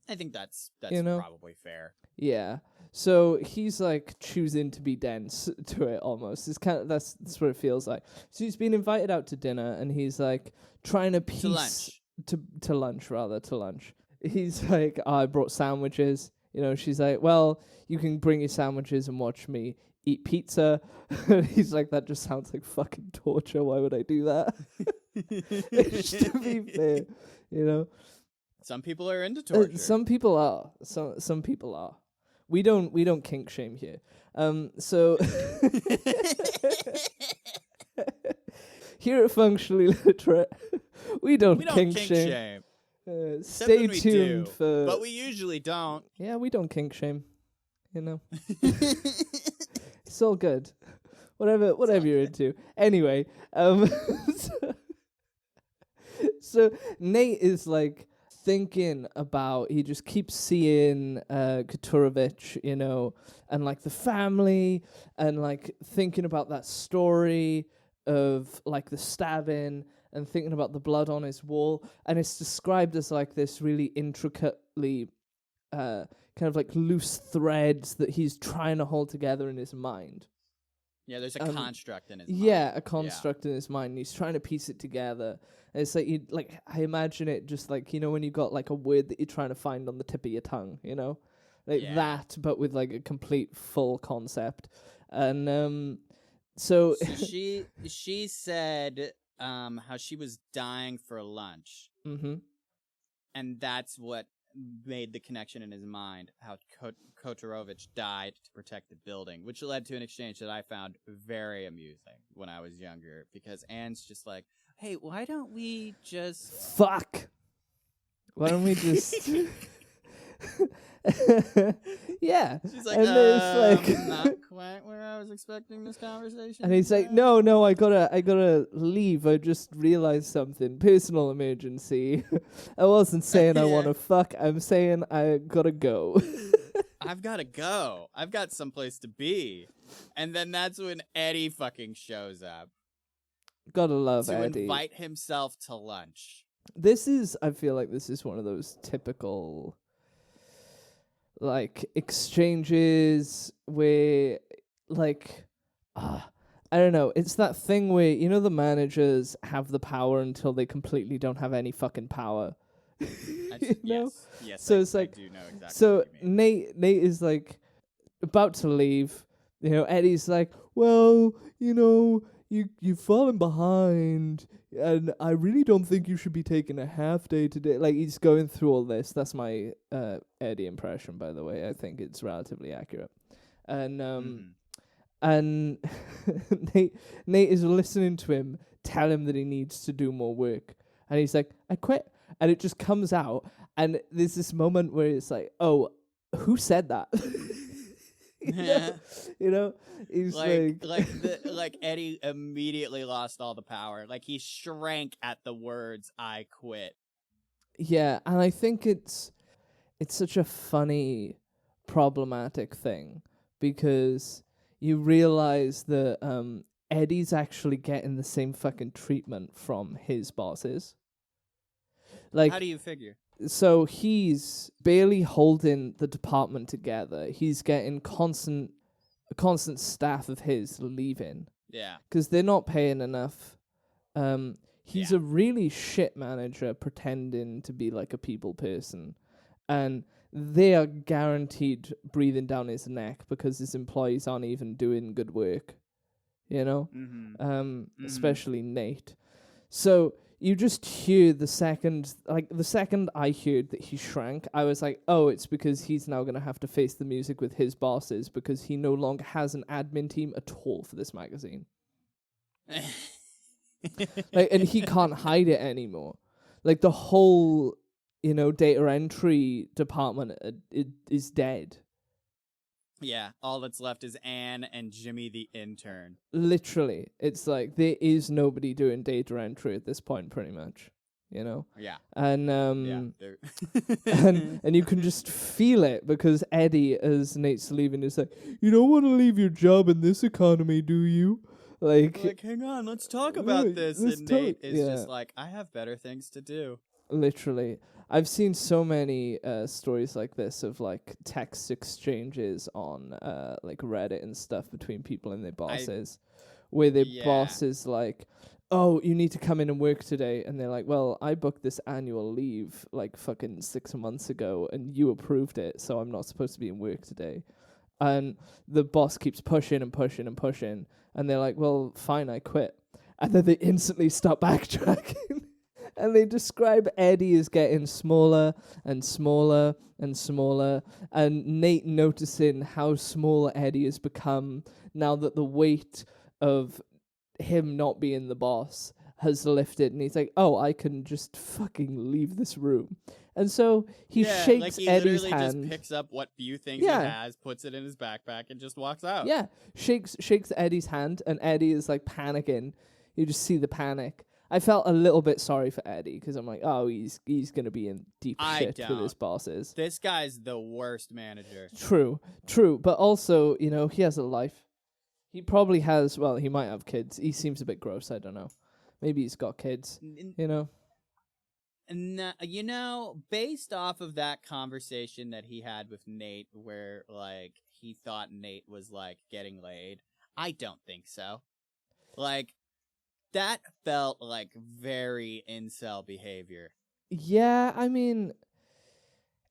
I think that's probably fair. Yeah. So he's like choosing to be dense to it almost. It's kind of that's what it feels like. So he's been invited out to dinner, and he's like trying to piece to lunch. He's like, I brought sandwiches. She's like, well, you can bring your sandwiches and watch me eat pizza. He's like, that just sounds like fucking torture. Why would I do that? To be fair, Some people are into torture. Some people are. Some people are. We don't kink shame here. So here at Functionally Literate, we don't kink shame. Stay tuned for. But we usually don't. Yeah, we don't kink shame. It's all good. Whatever you're into. Anyway, so Nate is like thinking about, he just keeps seeing Katurovich, and like the family, and like thinking about that story, of like the stabbing and thinking about the blood on his wall, and it's described as like this really intricately kind of like loose threads that he's trying to hold together in his mind. Yeah, there's a construct in his mind. Yeah, a construct in his mind. And he's trying to piece it together. And it's like, I imagine it just like, when you got like a word that you're trying to find on the tip of your tongue, Like that, but with like a complete full concept. And so she said how she was dying for lunch. Mm-hmm. And that's what made the connection in his mind, how Kotorovich died to protect the building, which led to an exchange that I found very amusing when I was younger, because Anne's just like, hey, why don't we just... Fuck! Why don't we just... Yeah. She's like, not quite where I was expecting this conversation. And he's like, no, I gotta leave. I just realized something. Personal emergency. I wasn't saying I want to fuck. I'm saying I gotta go. I've gotta go. I've got someplace to be. And then that's when Eddie fucking shows up. Gotta love Eddie. To invite himself to lunch. I feel like this is one of those typical... like exchanges where like I don't know, it's that thing where the managers have the power until they completely don't have any fucking power. Yes, so it's like, I do know exactly so what you mean. Nate is like about to leave. Eddie's like, well, you've fallen behind, and I really don't think you should be taking a half day today. Like, he's going through all this. That's my Eddie impression, by the way. I think it's relatively accurate. And and Nate is listening to him tell him that he needs to do more work, and he's like, I quit. And it just comes out, and there's this moment where it's like, oh, who said that? He's like Eddie immediately lost all the power. Like, he shrank at the words "I quit." Yeah, and I think it's such a funny, problematic thing, because you realize that Eddie's actually getting the same fucking treatment from his bosses. Like, how do you figure? So he's barely holding the department together. He's getting constant staff of his leaving. Yeah. Because they're not paying enough. He's a really shit manager pretending to be like a people person. And they are guaranteed breathing down his neck because his employees aren't even doing good work. Especially Nate. So... you just hear the second I heard that he shrank, I was like, oh, it's because he's now going to have to face the music with his bosses because he no longer has an admin team at all for this magazine. And he can't hide it anymore. Like, the whole, data entry department is dead. Yeah, all that's left is Anne and Jimmy the intern. Literally, it's like there is nobody doing data entry at this point, pretty much. Yeah. And and you can just feel it, because Eddie, as Nate's leaving, is like, you don't want to leave your job in this economy, do you? Like, hang on, let's talk about this. And Nate is just like, I have better things to do. Literally. I've seen so many stories like this of like text exchanges on like Reddit and stuff between people and their bosses, where their boss is like, oh, you need to come in and work today. And they're like, well, I booked this annual leave like fucking 6 months ago and you approved it, so I'm not supposed to be in work today. And the boss keeps pushing and pushing and pushing. And they're like, well, fine, I quit. And then they instantly stop backtracking. And they describe Eddie as getting smaller and smaller and smaller. And Nate noticing how small Eddie has become now that the weight of him not being the boss has lifted. And he's like, oh, I can just fucking leave this room. And so he shakes Eddie's hand. He just picks up what few things he has, puts it in his backpack, and just walks out. Yeah, shakes Eddie's hand, and Eddie is like panicking. You just see the panic. I felt a little bit sorry for Eddie, because I'm like, oh, he's going to be in deep shit with his bosses. This guy's the worst manager. True. But also, he has a life. He probably has. Well, he might have kids. He seems a bit gross. I don't know. Maybe he's got kids. You know. You know, based off of that conversation that he had with Nate, where like he thought Nate was like getting laid, I don't think so. Like, that felt like very incel behavior. Yeah, I mean,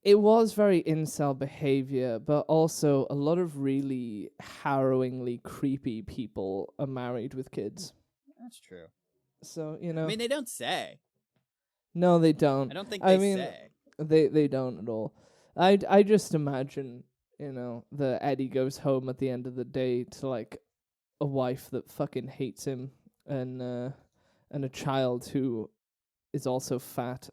it was very incel behavior, but also a lot of really harrowingly creepy people are married with kids. That's true. So, you know. I mean, they don't say. No, they don't. I don't think they say. They don't at all. I just imagine, you know, that Eddie goes home at the end of the day to like a wife that fucking hates him and a child who is also fat.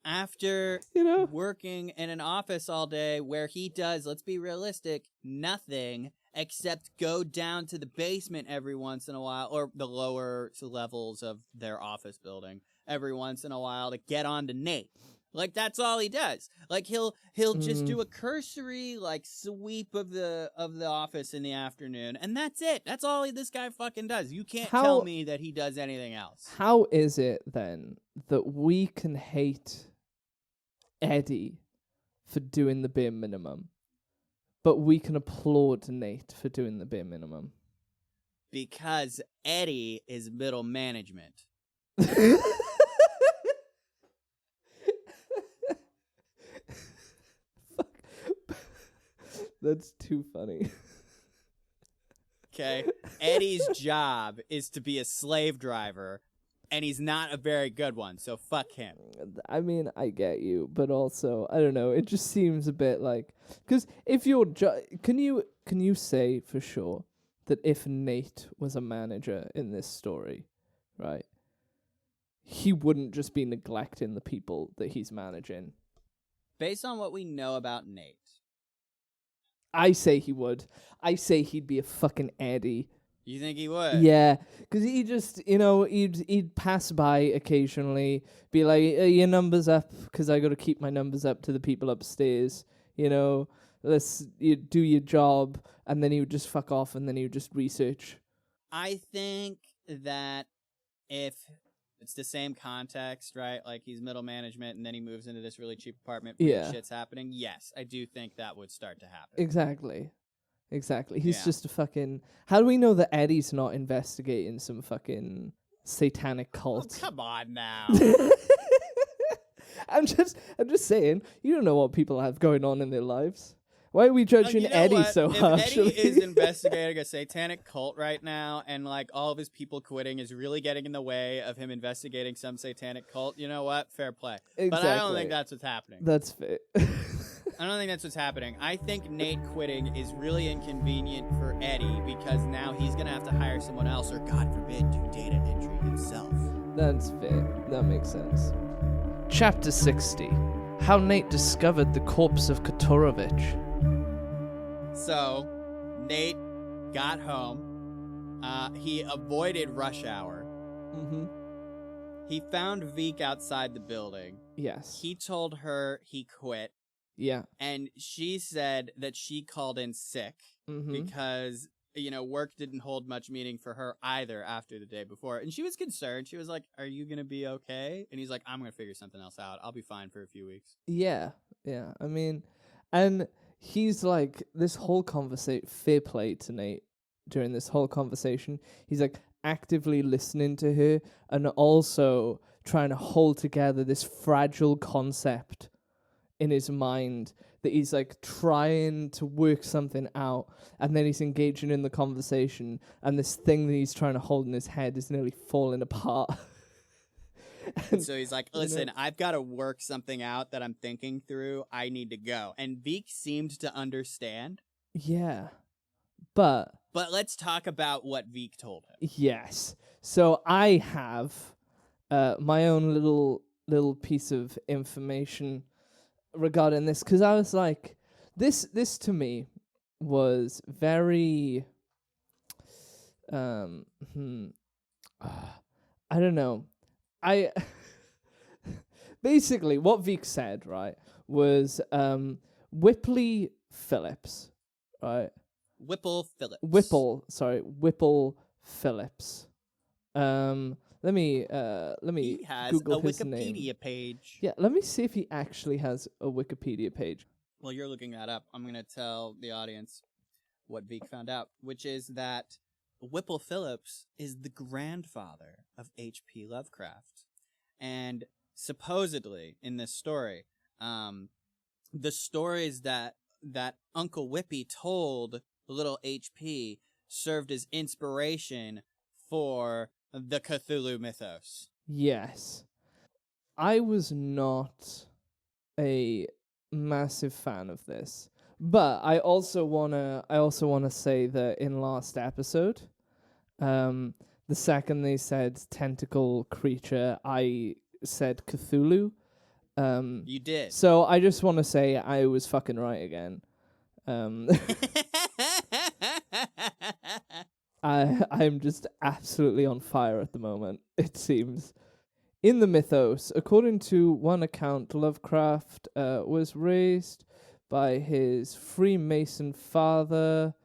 After you know, working in an office all day where he does, let's be realistic, nothing except go down to the basement every once in a while, or the lower levels of their office building every once in a while to get on to Nate. Like, that's all he does. Like, he'll just do a cursory like sweep of the office in the afternoon, and that's it. That's all this guy fucking does. You can't tell me that he does anything else. How is it then that we can hate Eddie for doing the bare minimum, but we can applaud Nate for doing the bare minimum? Because Eddie is middle management. That's too funny. Okay. Eddie's job is to be a slave driver, and he's not a very good one, so fuck him. I mean, I get you, but also, I don't know, it just seems a bit like... Because if you're... Can you say for sure that if Nate was a manager in this story, right, he wouldn't just be neglecting the people that he's managing? Based on what we know about Nate, I say he would. I say he'd be a fucking Eddie. You think he would? Yeah, because he just, you know, he'd pass by occasionally, be like, your number's up, because I got to keep my numbers up to the people upstairs, you know, you do your job, and then he would just fuck off, and then he would just research. I think that if it's the same context, right? Like, he's middle management, and then he moves into this really cheap apartment where shit's happening. Yes, I do think that would start to happen. Exactly. He's just a fucking... How do we know that Eddie's not investigating some fucking satanic cult? Oh, come on now. I'm just saying, you don't know what people have going on in their lives. Why are we judging Eddie so harshly? If Eddie is investigating a satanic cult right now, and like all of his people quitting is really getting in the way of him investigating some satanic cult, you know what? Fair play. Exactly. But I don't think that's what's happening. That's fair. I don't think that's what's happening. I think Nate quitting is really inconvenient for Eddie because now he's going to have to hire someone else, or God forbid, do data entry himself. That's fair. That makes sense. Chapter 60. How Nate discovered the corpse of Kotorovich. So, Nate got home. He avoided rush hour. Mm-hmm. He found Veek outside the building. Yes. He told her he quit. Yeah. And she said that she called in sick because, you know, work didn't hold much meaning for her either after the day before. And she was concerned. She was like, are you going to be okay? And he's like, I'm going to figure something else out. I'll be fine for a few weeks. Yeah. Yeah. I mean, and he's like, this whole conversation, fair play to Nate during this whole conversation. He's like actively listening to her and also trying to hold together this fragile concept in his mind that he's like trying to work something out, and then he's engaging in the conversation, and this thing that he's trying to hold in his head is nearly falling apart. And so he's like, listen, I've got to work something out that I'm thinking through. I need to go. And Veek seemed to understand. Yeah. But let's talk about what Veek told him. Yes. So I have my own little piece of information regarding this, because I was like, this to me was very I don't know. I basically what Veek said, right, was Whipley Phillips, right, Whipple Phillips. Whipple Phillips. Let me He has Google a his Wikipedia name. page. Yeah, let me see if he actually has a Wikipedia page. While you're looking that up, I'm going to tell the audience what Veek found out, which is that Whipple Phillips is the grandfather of H.P. Lovecraft. And supposedly, in this story, the stories that Uncle Whippy told little H.P. served as inspiration for the Cthulhu mythos. Yes. I was not a massive fan of this. But I also wanna say that in last episode, the second they said tentacle creature, I said Cthulhu. You did. So I just want to say I was fucking right again. I'm just absolutely on fire at the moment, it seems. In the mythos, according to one account, Lovecraft was raised by his Freemason father,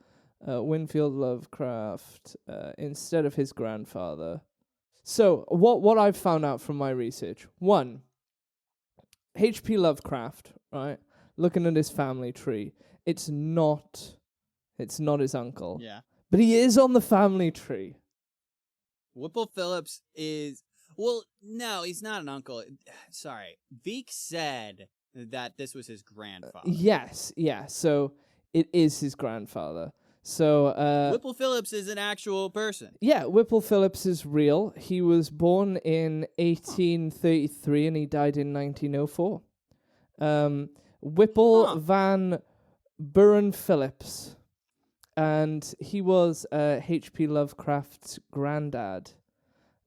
Winfield Lovecraft, instead of his grandfather. So, what I've found out from my research, one, H.P. Lovecraft, right? Looking at his family tree, it's not his uncle. Yeah. But he is on the family tree. Whipple Phillips is... Well, no, he's not an uncle. Sorry. Veek said that this was his grandfather. Yes, yeah. So it is his grandfather. So Whipple Phillips is an actual person. Yeah, Whipple Phillips is real. He was born in 1833 and he died in 1904. Whipple Van Buren Phillips. And he was H.P. Lovecraft's granddad.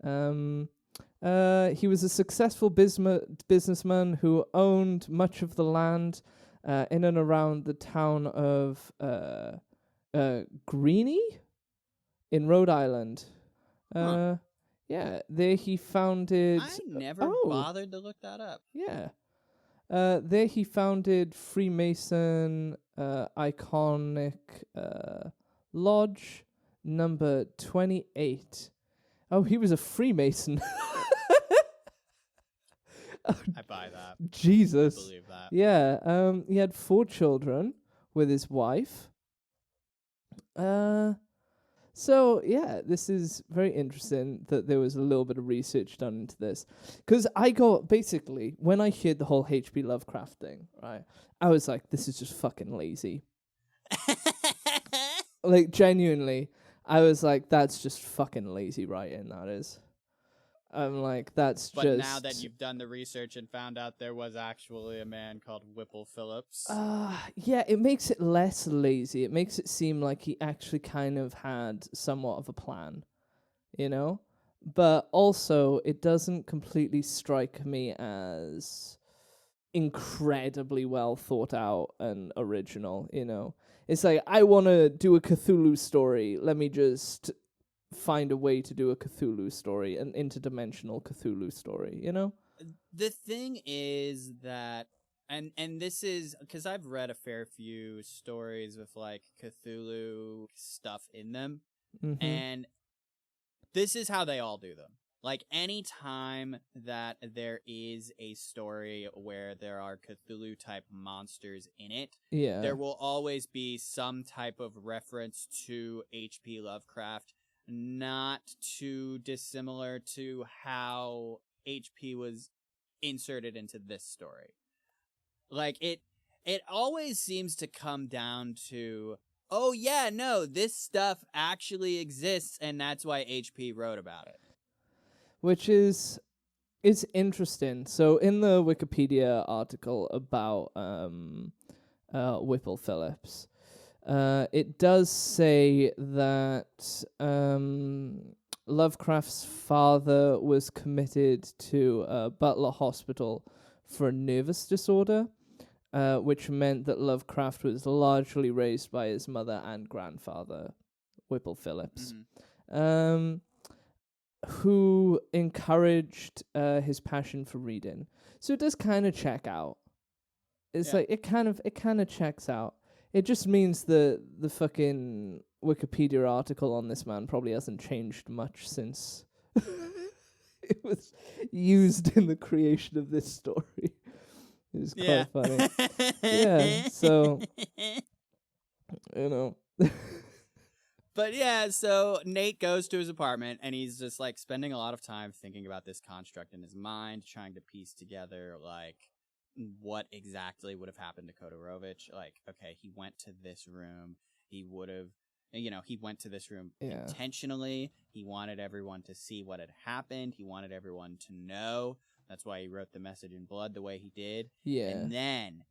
He was a successful businessman who owned much of the land in and around the town of Greenie in Rhode Island. Yeah, there he founded... I never bothered to look that up. Yeah. There he founded Freemason iconic Lodge number 28. Oh, he was a Freemason. I buy that. Jesus. I believe that. Yeah, he had 4 children with his wife. So, yeah, this is very interesting that there was a little bit of research done into this. Because I got, basically, when I heard the whole H.P. Lovecraft thing, right, I was like, this is just fucking lazy. Like, genuinely, I was like, that's just fucking lazy writing, that is. I'm like, that's but just... But now that you've done the research and found out there was actually a man called Whipple Phillips. Yeah, it makes it less lazy. It makes it seem like he actually kind of had somewhat of a plan, you know? But also, it doesn't completely strike me as incredibly well thought out and original, you know? It's like, I want to do a Cthulhu story. Let me just find a way to do a Cthulhu story, an interdimensional Cthulhu story, you know? The thing is that, and this is, because I've read a fair few stories with, like, Cthulhu stuff in them, and this is how they all do them. Like, any time that there is a story where there are Cthulhu-type monsters in it, there will always be some type of reference to H.P. Lovecraft, not too dissimilar to how H.P. was inserted into this story. Like, it always seems to come down to, oh yeah, no, this stuff actually exists, and that's why H.P. wrote about it. Which is interesting. So in the Wikipedia article about Whipple Phillips, it does say that Lovecraft's father was committed to Butler Hospital for a nervous disorder, which meant that Lovecraft was largely raised by his mother and grandfather, Whipple Phillips, who encouraged his passion for reading. So it does kind of check out. It's like it kind of checks out. It just means the fucking Wikipedia article on this man probably hasn't changed much since it was used in the creation of this story. It was quite funny. Yeah, so you know. But yeah, so Nate goes to his apartment and he's just like spending a lot of time thinking about this construct in his mind, trying to piece together like what exactly would have happened to Kodorovich. Like, okay, he went to this room. He would have, he went to this room intentionally. He wanted everyone to see what had happened. He wanted everyone to know. That's why he wrote the message in blood the way he did. Yeah. And then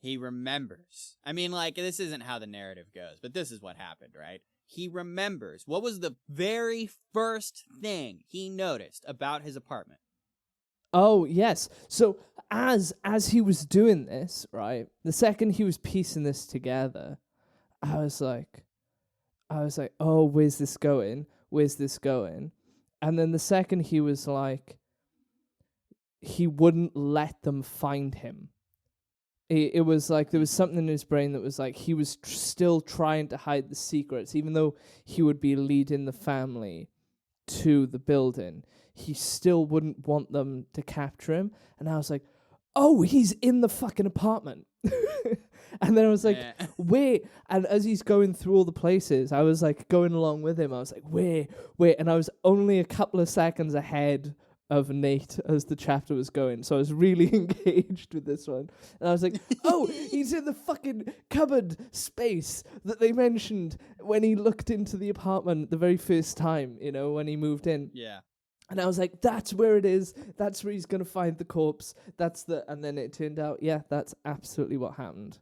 he remembers. I mean, like, this isn't how the narrative goes, but this is what happened, right? He remembers. What was the very first thing he noticed about his apartment? Oh, yes. So as he was doing this, right, the second he was piecing this together, I was like, oh, where's this going? Where's this going? And then the second he was like, he wouldn't let them find him. It was like there was something in his brain that was like he was still trying to hide the secrets, even though he would be leading the family to the building. He still wouldn't want them to capture him. And I was like, oh, he's in the fucking apartment. And then I was like, wait. And as he's going through all the places, I was like going along with him. I was like, wait. And I was only a couple of seconds ahead of Nate as the chapter was going. So I was really engaged with this one. And I was like, oh, he's in the fucking cupboard space that they mentioned when he looked into the apartment the very first time, when he moved in. Yeah. And I was like, that's where it is. That's where he's going to find the corpse. And then it turned out, that's absolutely what happened.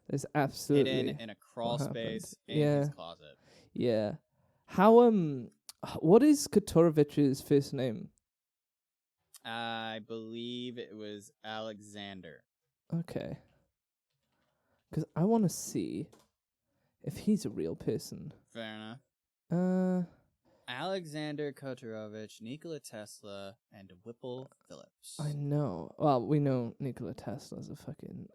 There's absolutely hidden in a crawl space in his closet. Yeah. How, what is Kotorovich's first name? I believe it was Alexander. Okay. Because I want to see if he's a real person. Fair enough. Alexander Kotorovich, Nikola Tesla, and Whipple Phillips. I know. Well, we know Nikola Tesla's a fucking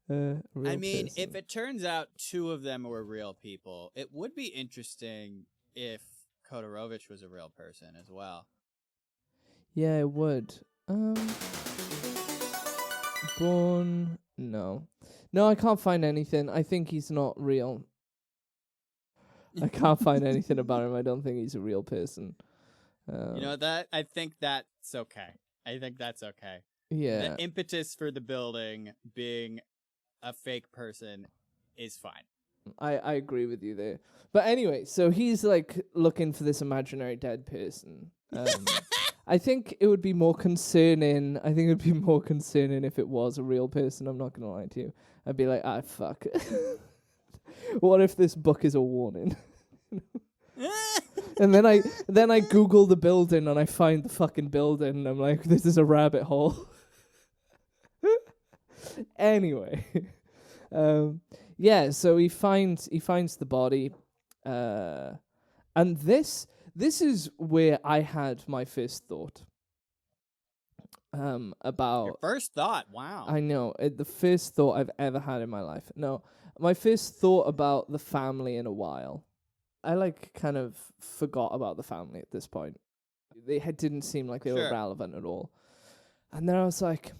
real I mean, person. if it turns out two of them were real people, it would be interesting if Kotorovich was a real person as well. Yeah, it would. Born... No, I can't find anything. I think he's not real. I can't find anything about him. I don't think he's a real person. You know that? I think that's okay. Yeah. The impetus for the building being a fake person is fine. I agree with you there. But anyway, so he's like looking for this imaginary dead person. I think it would be more concerning. If it was a real person. I'm not going to lie to you. I'd be like, fuck. What if this book is a warning? And then I Google the building and I find the fucking building and I'm like, this is a rabbit hole. Anyway. So he finds the body. And this is where I had my first thought. About your first thought, wow. I know, the first thought I've ever had in my life. No, my first thought about the family in a while. I kind of forgot about the family at this point. They didn't seem like they were relevant at all. And then I was like,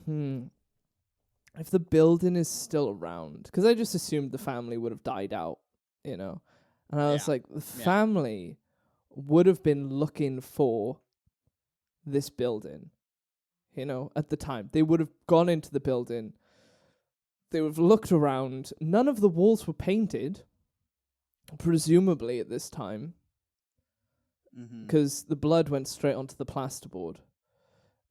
if the building is still around, because I just assumed the family would have died out, And I was like, the family would have been looking for this building, at the time. They would have gone into the building. They would have looked around. None of the walls were painted, presumably at this time, because the blood went straight onto the plasterboard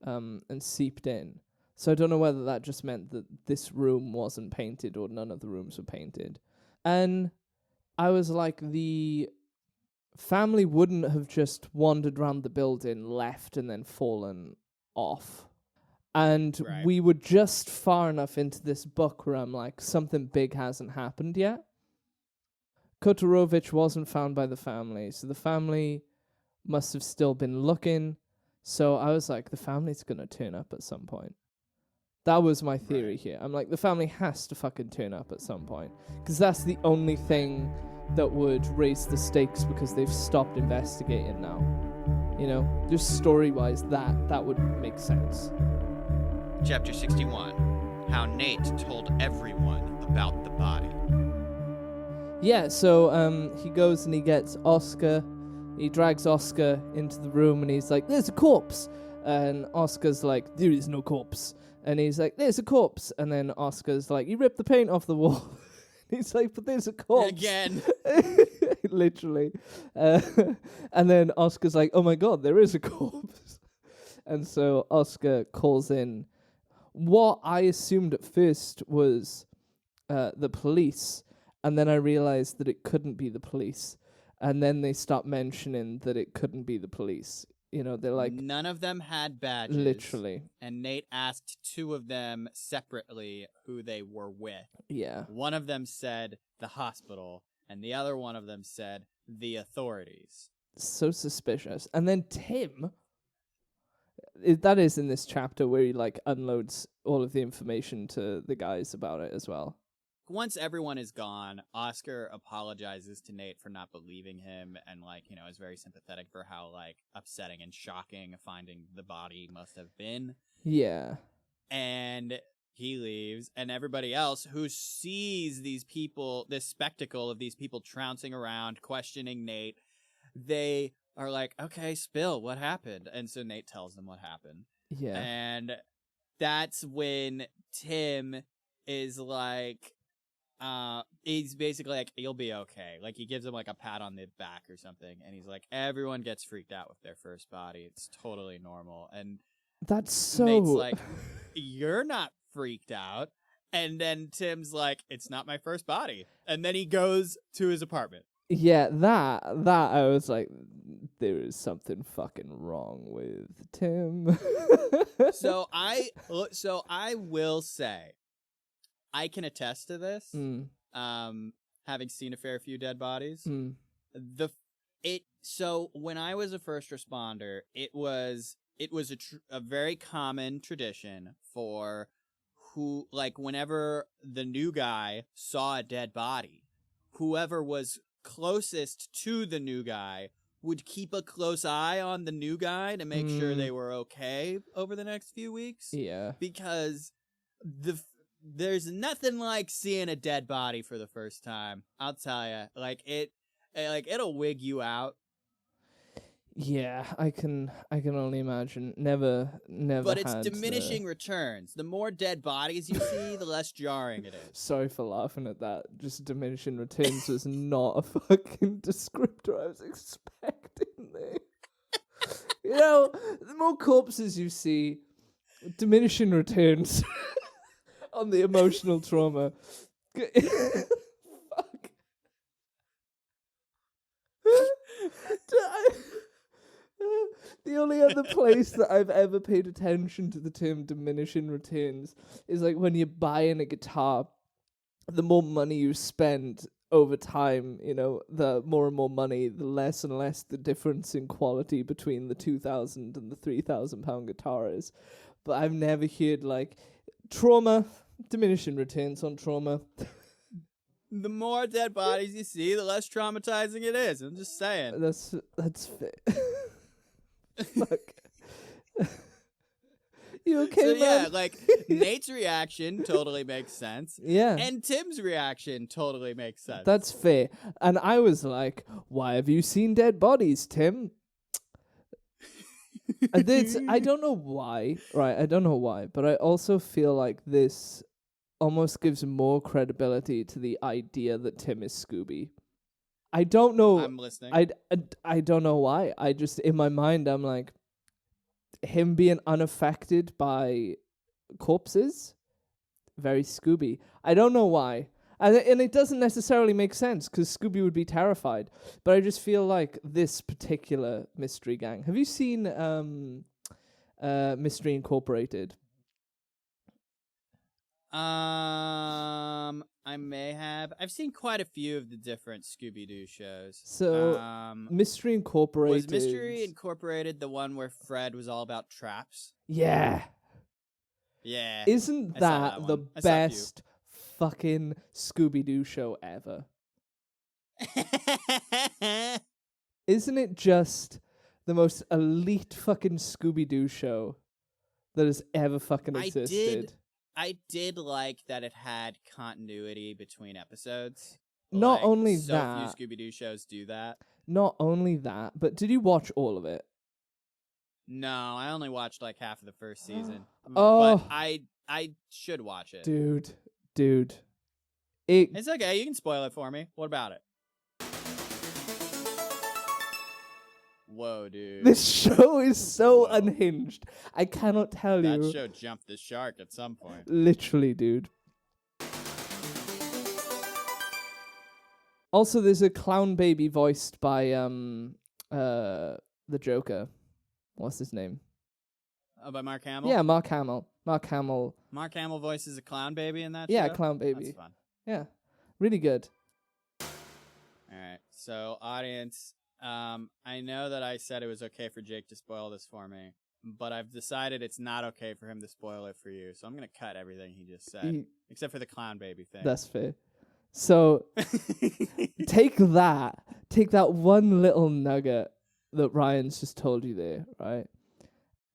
and seeped in. So I don't know whether that just meant that this room wasn't painted or none of the rooms were painted. And I was like, the family wouldn't have just wandered around the building, left, and then fallen off. And we were just far enough into this book where I'm like, something big hasn't happened yet. Kotorovich wasn't found by the family, so the family must have still been looking. So I was like, the family's going to turn up at some point. That was my theory here. I'm like, the family has to fucking turn up at some point, because that's the only thing that would raise the stakes, because they've stopped investigating now. You know, just story-wise, that would make sense. Chapter 61. How Nate told everyone about the body. Yeah, so he goes and he gets Oscar. He drags Oscar into the room and he's like, there's a corpse. And Oscar's like, there is no corpse. And he's like, there's a corpse. And then Oscar's like, you ripped the paint off the wall. He's like, but there's a corpse. Again. Literally. And then Oscar's like, oh my God, there is a corpse. And so Oscar calls in what I assumed at first was the police. And then I realized that it couldn't be the police. And then they stopped mentioning that it couldn't be the police. You know, they're like... None of them had badges. Literally. And Nate asked two of them separately who they were with. Yeah. One of them said the hospital, and the other one of them said the authorities. So suspicious. And then Tim... that is in this chapter where he, like, unloads all of the information to the guys about it as well. Once everyone is gone, Oscar apologizes to Nate for not believing him and, like, you know, is very sympathetic for how, like, upsetting and shocking finding the body must have been. Yeah. And he leaves, and everybody else who sees these people, this spectacle of these people trouncing around, questioning Nate, they are like, okay, spill, what happened? And so Nate tells them what happened. Yeah. And that's when Tim is like... he's basically like, you'll be okay. Like, he gives him, like, a pat on the back or something, and he's like, everyone gets freaked out with their first body. It's totally normal. And that's so... Nate's like, you're not freaked out. And then Tim's like, it's not my first body. And then he goes to his apartment. Yeah, that I was like, there is something fucking wrong with Tim. So I will say, I can attest to this. Having seen a fair few dead bodies. So when I was a first responder, it was a very common tradition for who, like, whenever the new guy saw a dead body, whoever was closest to the new guy would keep a close eye on the new guy to make sure they were okay over the next few weeks. Yeah. Because there's nothing like seeing a dead body for the first time. I'll tell you, it'll wig you out. Yeah, I can only imagine. Never. But it's diminishing returns. The more dead bodies you see, the less jarring it is. Sorry for laughing at that. Just diminishing returns was not a fucking descriptor I was expecting there. You know, the more corpses you see, diminishing returns. On the emotional trauma. Fuck. The only other place that I've ever paid attention to the term diminishing returns is like when you're buying a guitar, the more money you spend over time, you know, the more and more money, the less and less the difference in quality between the £2,000 and the £3,000 guitar is. But I've never heard like trauma, diminishing returns on trauma. The more dead bodies you see, the less traumatizing it is. I'm just saying. That's fair. Fuck. You okay, so, man? Yeah, like, Nate's reaction totally makes sense. Yeah. And Tim's reaction totally makes sense. That's fair. And I was like, why have you seen dead bodies, Tim? I don't know why, right? I don't know why, but I also feel like this almost gives more credibility to the idea that Tim is Scooby. I don't know. I'm listening. I don't know why. I just, in my mind, I'm like, him being unaffected by corpses, very Scooby. I don't know why. And it doesn't necessarily make sense, because Scooby would be terrified. But I just feel like this particular mystery gang... Have you seen Mystery Incorporated? I may have. I've seen quite a few of the different Scooby-Doo shows. So, Mystery Incorporated... Was Mystery Incorporated the one where Fred was all about traps? Yeah. Yeah. Isn't I saw that that the one. I saw a few. best fucking Scooby-Doo show ever? Isn't it just the most elite fucking Scooby-Doo show that has ever fucking existed? I did like that it had continuity between episodes. Not Like, only so that, few Scooby-Doo shows do that. not only that, but did you watch all of it? No, I only watched like half of the first season. Oh. But I should watch it. Dude. It's okay, you can spoil it for me. What about it? Whoa, dude. This show is so unhinged. I cannot tell you. That show jumped the shark at some point. Literally, dude. Also, there's a clown baby voiced by the Joker. What's his name? By Mark Hamill? Yeah, Mark Hamill. Mark Hamill voices a clown baby in that show? Yeah, clown baby. That's fun. Yeah, really good. Alright, so audience, I know that I said it was okay for Jake to spoil this for me, but I've decided it's not okay for him to spoil it for you, so I'm going to cut everything he just said, except for the clown baby thing. That's fair. So, take that one little nugget that Ryan's just told you there, right?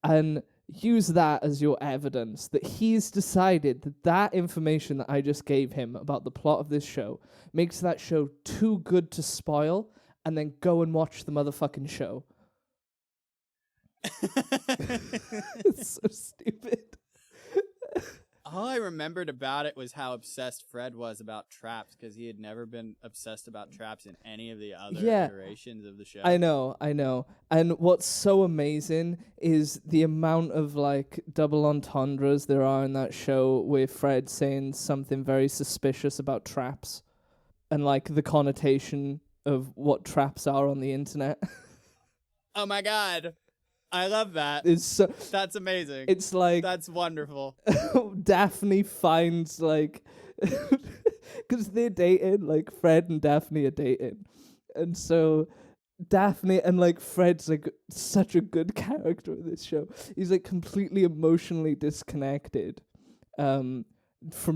And use that as your evidence that he's decided that information that I just gave him about the plot of this show makes that show too good to spoil, and then go and watch the motherfucking show. It's so stupid. All I remembered about it was how obsessed Fred was about traps, because he had never been obsessed about traps in any of the other iterations of the show. I know. And what's so amazing is the amount of like double entendres there are in that show with Fred saying something very suspicious about traps and like the connotation of what traps are on the internet. Oh my god. I love that. That's amazing. It's like... That's wonderful. Daphne finds, like... Because they're dating, like, Fred and Daphne are dating. And so Daphne and, like, Fred's, like, such a good character in this show. He's, like, completely emotionally disconnected from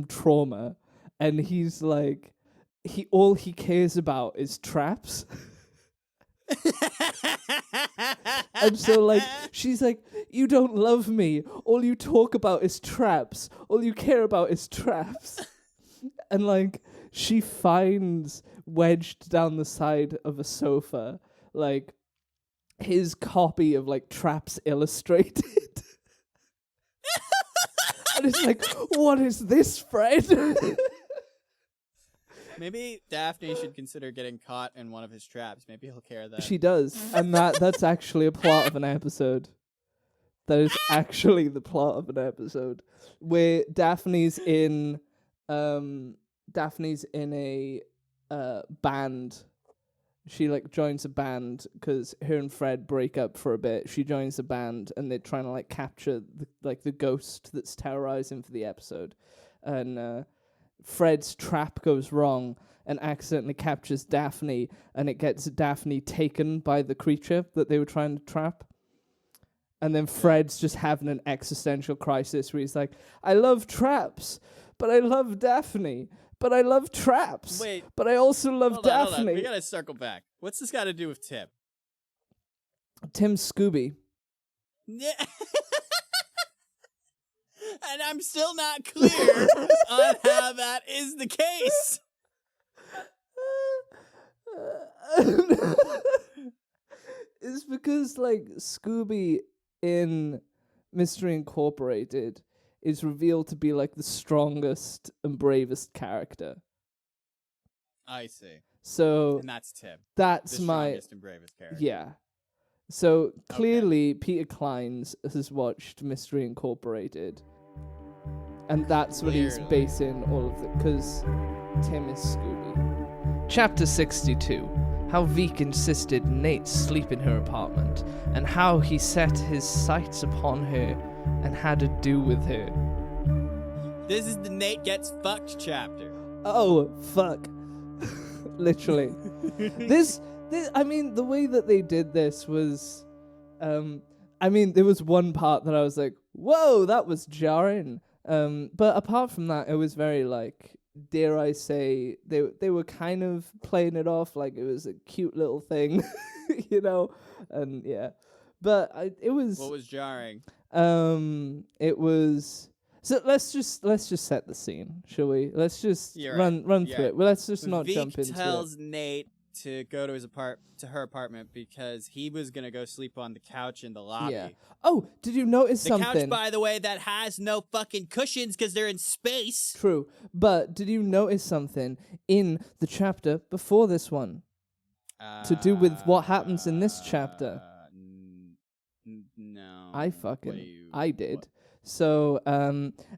trauma. And he's, like... all he cares about is traps. And so, like, she's like, you don't love me. All you talk about is traps. All you care about is traps. And, like, she finds wedged down the side of a sofa, like, his copy of, like, Traps Illustrated. And it's like, what is this, Fred? Maybe Daphne should consider getting caught in one of his traps. Maybe he'll care then. She does. And that's actually a plot of an episode. That is actually the plot of an episode. Where Daphne's in a band. She like joins a band because her and Fred break up for a bit. She joins a band and they're trying to like capture the ghost that's terrorizing for the episode. And Fred's trap goes wrong and accidentally captures Daphne, and it gets Daphne taken by the creature that they were trying to trap. And then Fred's just having an existential crisis where he's like, I love traps, but I love Daphne, but I love traps, but I also love Daphne. Hold on. We gotta circle back. What's this got to do with Tim? Tim's Scooby. Yeah. And I'm still not clear on how that is the case. It's because, like, Scooby in Mystery Incorporated is revealed to be, like, the strongest and bravest character. I see. So... And that's Tim. That's the strongest and bravest character. Yeah. So, clearly, Peter Clines has watched Mystery Incorporated. And that's what he's basing all of it, because Tim is Scooby. Chapter 62. How Veek insisted Nate sleep in her apartment, and how he set his sights upon her and had to do with her. This is the Nate Gets Fucked chapter. Oh, fuck. Literally. This, I mean, the way that they did this was... there was one part that I was like, whoa, that was jarring. But apart from that, it was very like, dare I say, they were kind of playing it off like it was a cute little thing, you know, and yeah. But it was. What was jarring? It was. So let's just set the scene, shall we? Let's just run through it. Well, let's just not jump into it. Vic tells Nate to go to her apartment because he was gonna go sleep on the couch in the lobby. Yeah. Oh, did you notice something? The couch, by the way, that has no fucking cushions because they're in space. True, but did you notice something in the chapter before this one to do with what happens in this chapter? No. I did. What? So,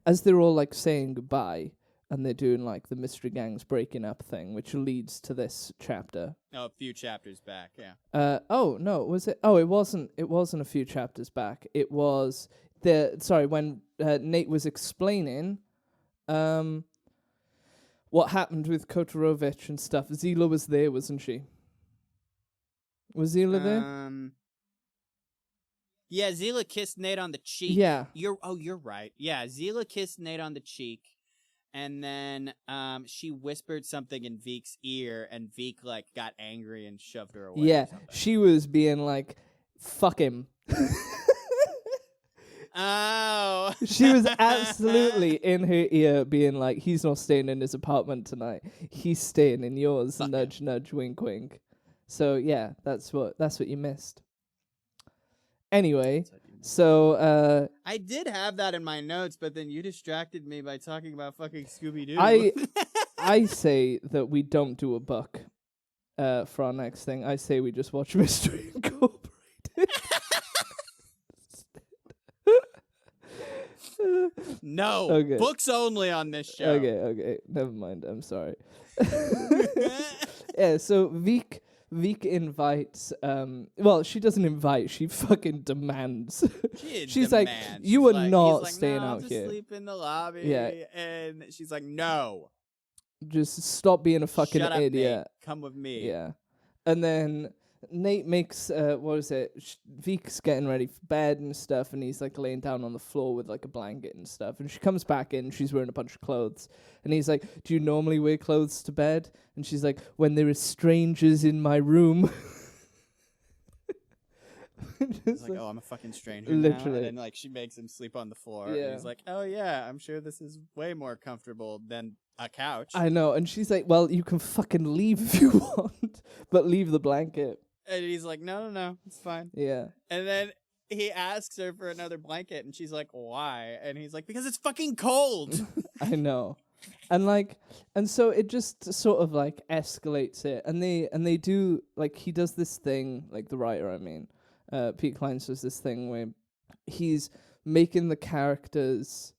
as they're all like saying goodbye, and they're doing like the mystery gangs breaking up thing, which leads to this chapter. Oh, a few chapters back, yeah. Oh no, was it? Oh, it wasn't. It wasn't a few chapters back. It was when Nate was explaining, what happened with Kotorovich and stuff. Zila was there, wasn't she? Was Zila there? Yeah, Zila kissed Nate on the cheek. Yeah. You're right. Yeah, Zila kissed Nate on the cheek. And then she whispered something in Veek's ear, and Veek like got angry and shoved her away. Yeah, she was being like, "Fuck him." Oh. She was absolutely in her ear, being like, "He's not staying in his apartment tonight. He's staying in yours." Fuck nudge, him. Nudge, wink, wink. So yeah, that's what you missed. Anyway. So, I did have that in my notes, but then you distracted me by talking about fucking Scooby-Doo. I say that we don't do a book for our next thing. I say we just watch Mystery Incorporated. No, okay. Books only on this show. Okay, never mind. I'm sorry. Yeah, so Veek invites, well, she doesn't invite, she fucking demands. She's like, you are not staying out here. I'll sleep in the lobby. Yeah. And she's like, no. Just stop being a fucking Shut up, idiot. Nate. Come with me. Yeah. And then Nate makes, Veek's getting ready for bed and stuff, and he's like laying down on the floor with like a blanket and stuff. And she comes back in, she's wearing a bunch of clothes. And he's like, do you normally wear clothes to bed? And she's like, when there are strangers in my room. He's like, oh, I'm a fucking stranger literally. Now. And then like she makes him sleep on the floor. Yeah. And he's like, oh yeah, I'm sure this is way more comfortable than a couch. I know. And she's like, well, you can fucking leave if you want, but leave the blanket. And he's like, no, it's fine. Yeah. And then he asks her for another blanket, and she's like, why? And he's like, because it's fucking cold. I know. And so it just sort of like escalates it. And they do, like, he does this thing, like the writer, I mean, Pete Klein does this thing where he's making the characters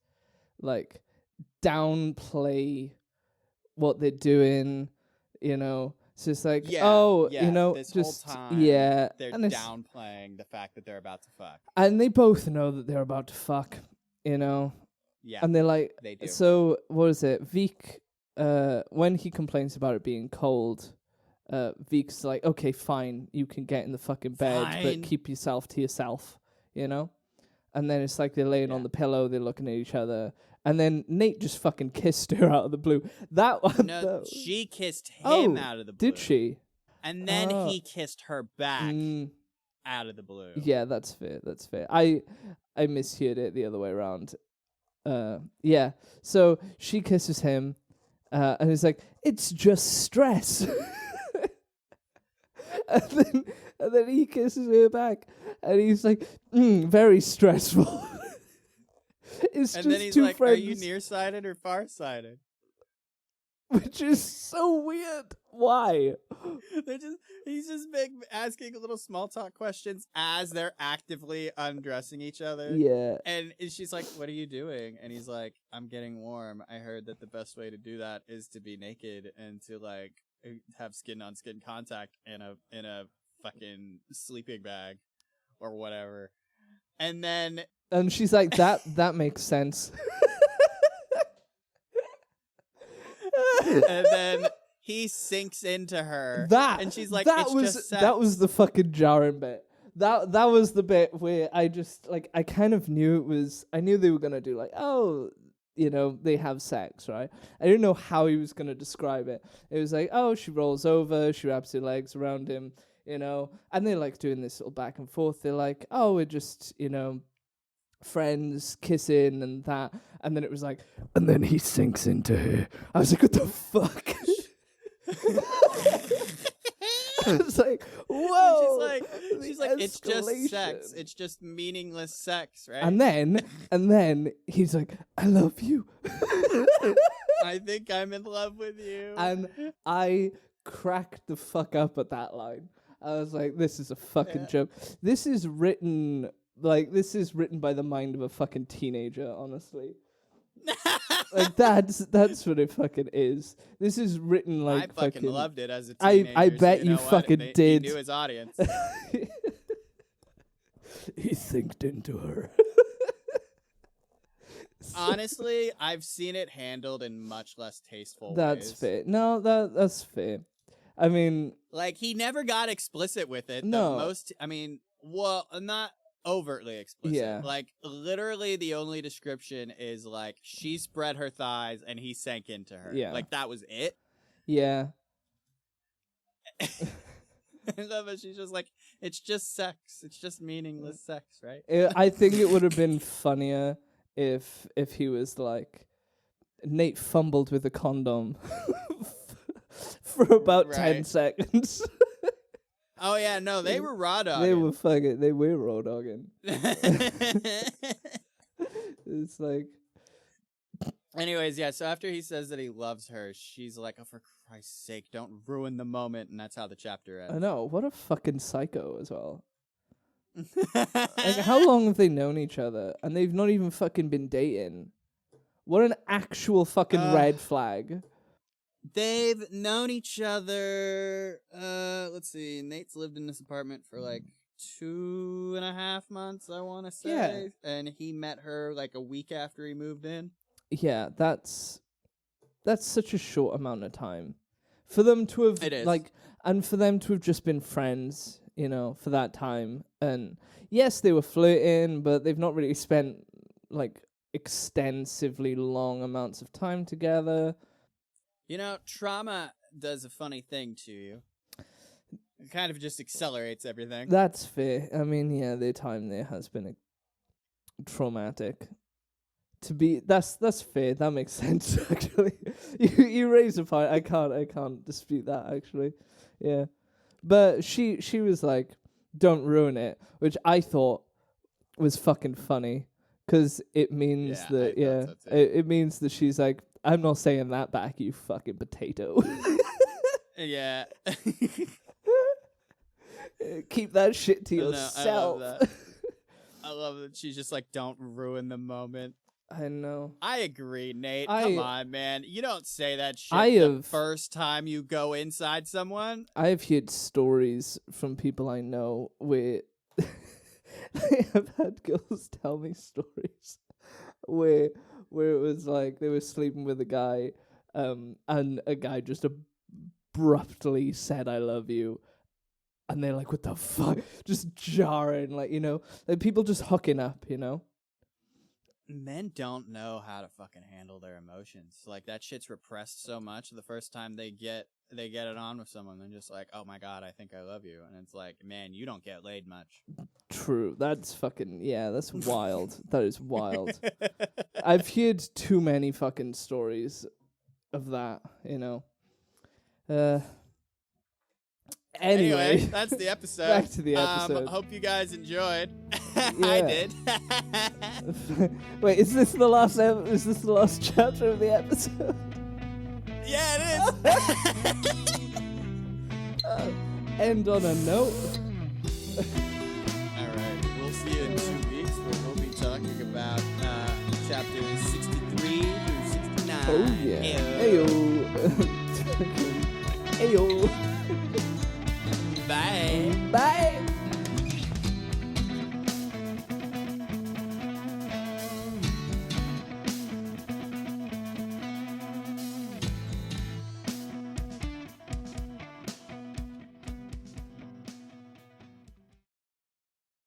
like downplay what they're doing, you know. So it's like, you know, this just whole time, they're downplaying the fact that they're about to fuck, and they both know that they're about to fuck, you know. Yeah, and they're like, they do. So what is it? Veek, when he complains about it being cold, Veek's like, okay, fine, you can get in the fucking bed, but keep yourself to yourself, you know. And then it's like they're laying on the pillow, they're looking at each other. And then Nate just fucking kissed her out of the blue. That one. No, she kissed him out of the blue. Did she? And then he kissed her back out of the blue. Yeah, that's fair. That's fair. I misheard it the other way around. Yeah. So she kisses him, and he's like, "It's just stress." and then he kisses her back, and he's like, "Very stressful." It's and just then he's two like, friends. Are you nearsighted or farsighted? Which is so weird. Why? He's just asking little small talk questions as they're actively undressing each other. Yeah. And she's like, what are you doing? And he's like, I'm getting warm. I heard that the best way to do that is to be naked and to like have skin on skin contact in a fucking sleeping bag or whatever. And she's like, that makes sense. And then he sinks into her. And she's like, that was the fucking jarring bit. That was the bit where I just like, I kind of knew I knew they were gonna do like, oh, they have sex, right? I didn't know how he was going to describe it. It was like, oh, she rolls over, she wraps her legs around him, and they're like doing this little back and forth. They're like, oh, we're just, friends kissing and that. And then it was like, and then he sinks into her. I was like, what the fuck? I was like, whoa. She's like, it's just sex. It's just meaningless sex, right? And then he's like, I love you. I think I'm in love with you. And I cracked the fuck up at that line. I was like, this is a fucking joke. This is written by the mind of a fucking teenager, honestly. Like that's what it fucking is. This is written like I fucking loved it as a teenager. I bet you fucking did. He knew his audience. He synced into her. Honestly, I've seen it handled in much less tasteful ways. That's fair. No, that's fair. I mean, like, he never got explicit with it. No. Not overtly explicit. Yeah. Like, literally the only description is, like, she spread her thighs and he sank into her. Yeah. Like, that was it. Yeah. I love it. She's just like, it's just sex. It's just meaningless sex, right? I think it would have been funnier if he was like, Nate fumbled with a condom for about 10 seconds. Oh yeah, no, they were raw dogging. They were raw dogging. It's like, anyways, yeah, so after he says that he loves her, she's like, oh, for Christ's sake, don't ruin the moment, and that's how the chapter ends. I know, what a fucking psycho as well. Like, how long have they known each other? And they've not even fucking been dating. What an actual fucking red flag. They've known each other, let's see, Nate's lived in this apartment for like 2.5 months, I want to say. Yeah. And he met her like a week after he moved in. Yeah, that's such a short amount of time. For them to have, and for them to have just been friends, for that time. And yes, they were flirting, but they've not really spent, like, extensively long amounts of time together. Trauma does a funny thing to you. It kind of just accelerates everything. That's fair. I mean, yeah, their time there has been traumatic. That's fair. That makes sense. Actually, you raise a point. I can't dispute that. Actually, yeah. But she was like, "Don't ruin it," which I thought was fucking funny because it means it means that she's like, I'm not saying that back, you fucking potato. Yeah. Keep that shit to yourself. I love that she's just like, don't ruin the moment. I know. I agree, Nate. Come on, man. You don't say that shit the first time you go inside someone. I have heard stories from people I know where I have had girls tell me stories where it was like they were sleeping with a guy, and a guy just abruptly said, I love you. And they're like, what the fuck? Just jarring, like, like people just hooking up, Men don't know how to fucking handle their emotions. Like, that shit's repressed so much. The first time they get it on with someone, they're just like, oh my God, I think I love you. And it's like, man, you don't get laid much. True. That's fucking, yeah, that's wild. That is wild. I've heard too many fucking stories of that, Anyway, that's the episode. Back to the episode. Hope you guys enjoyed. I did. Wait, is this the last chapter of the episode? Yeah, it is. End on a note. All right, we'll see you in 2 weeks where we'll be talking about chapters 63 through 69. Oh yeah. Ayo. Ayo. Bye. Bye.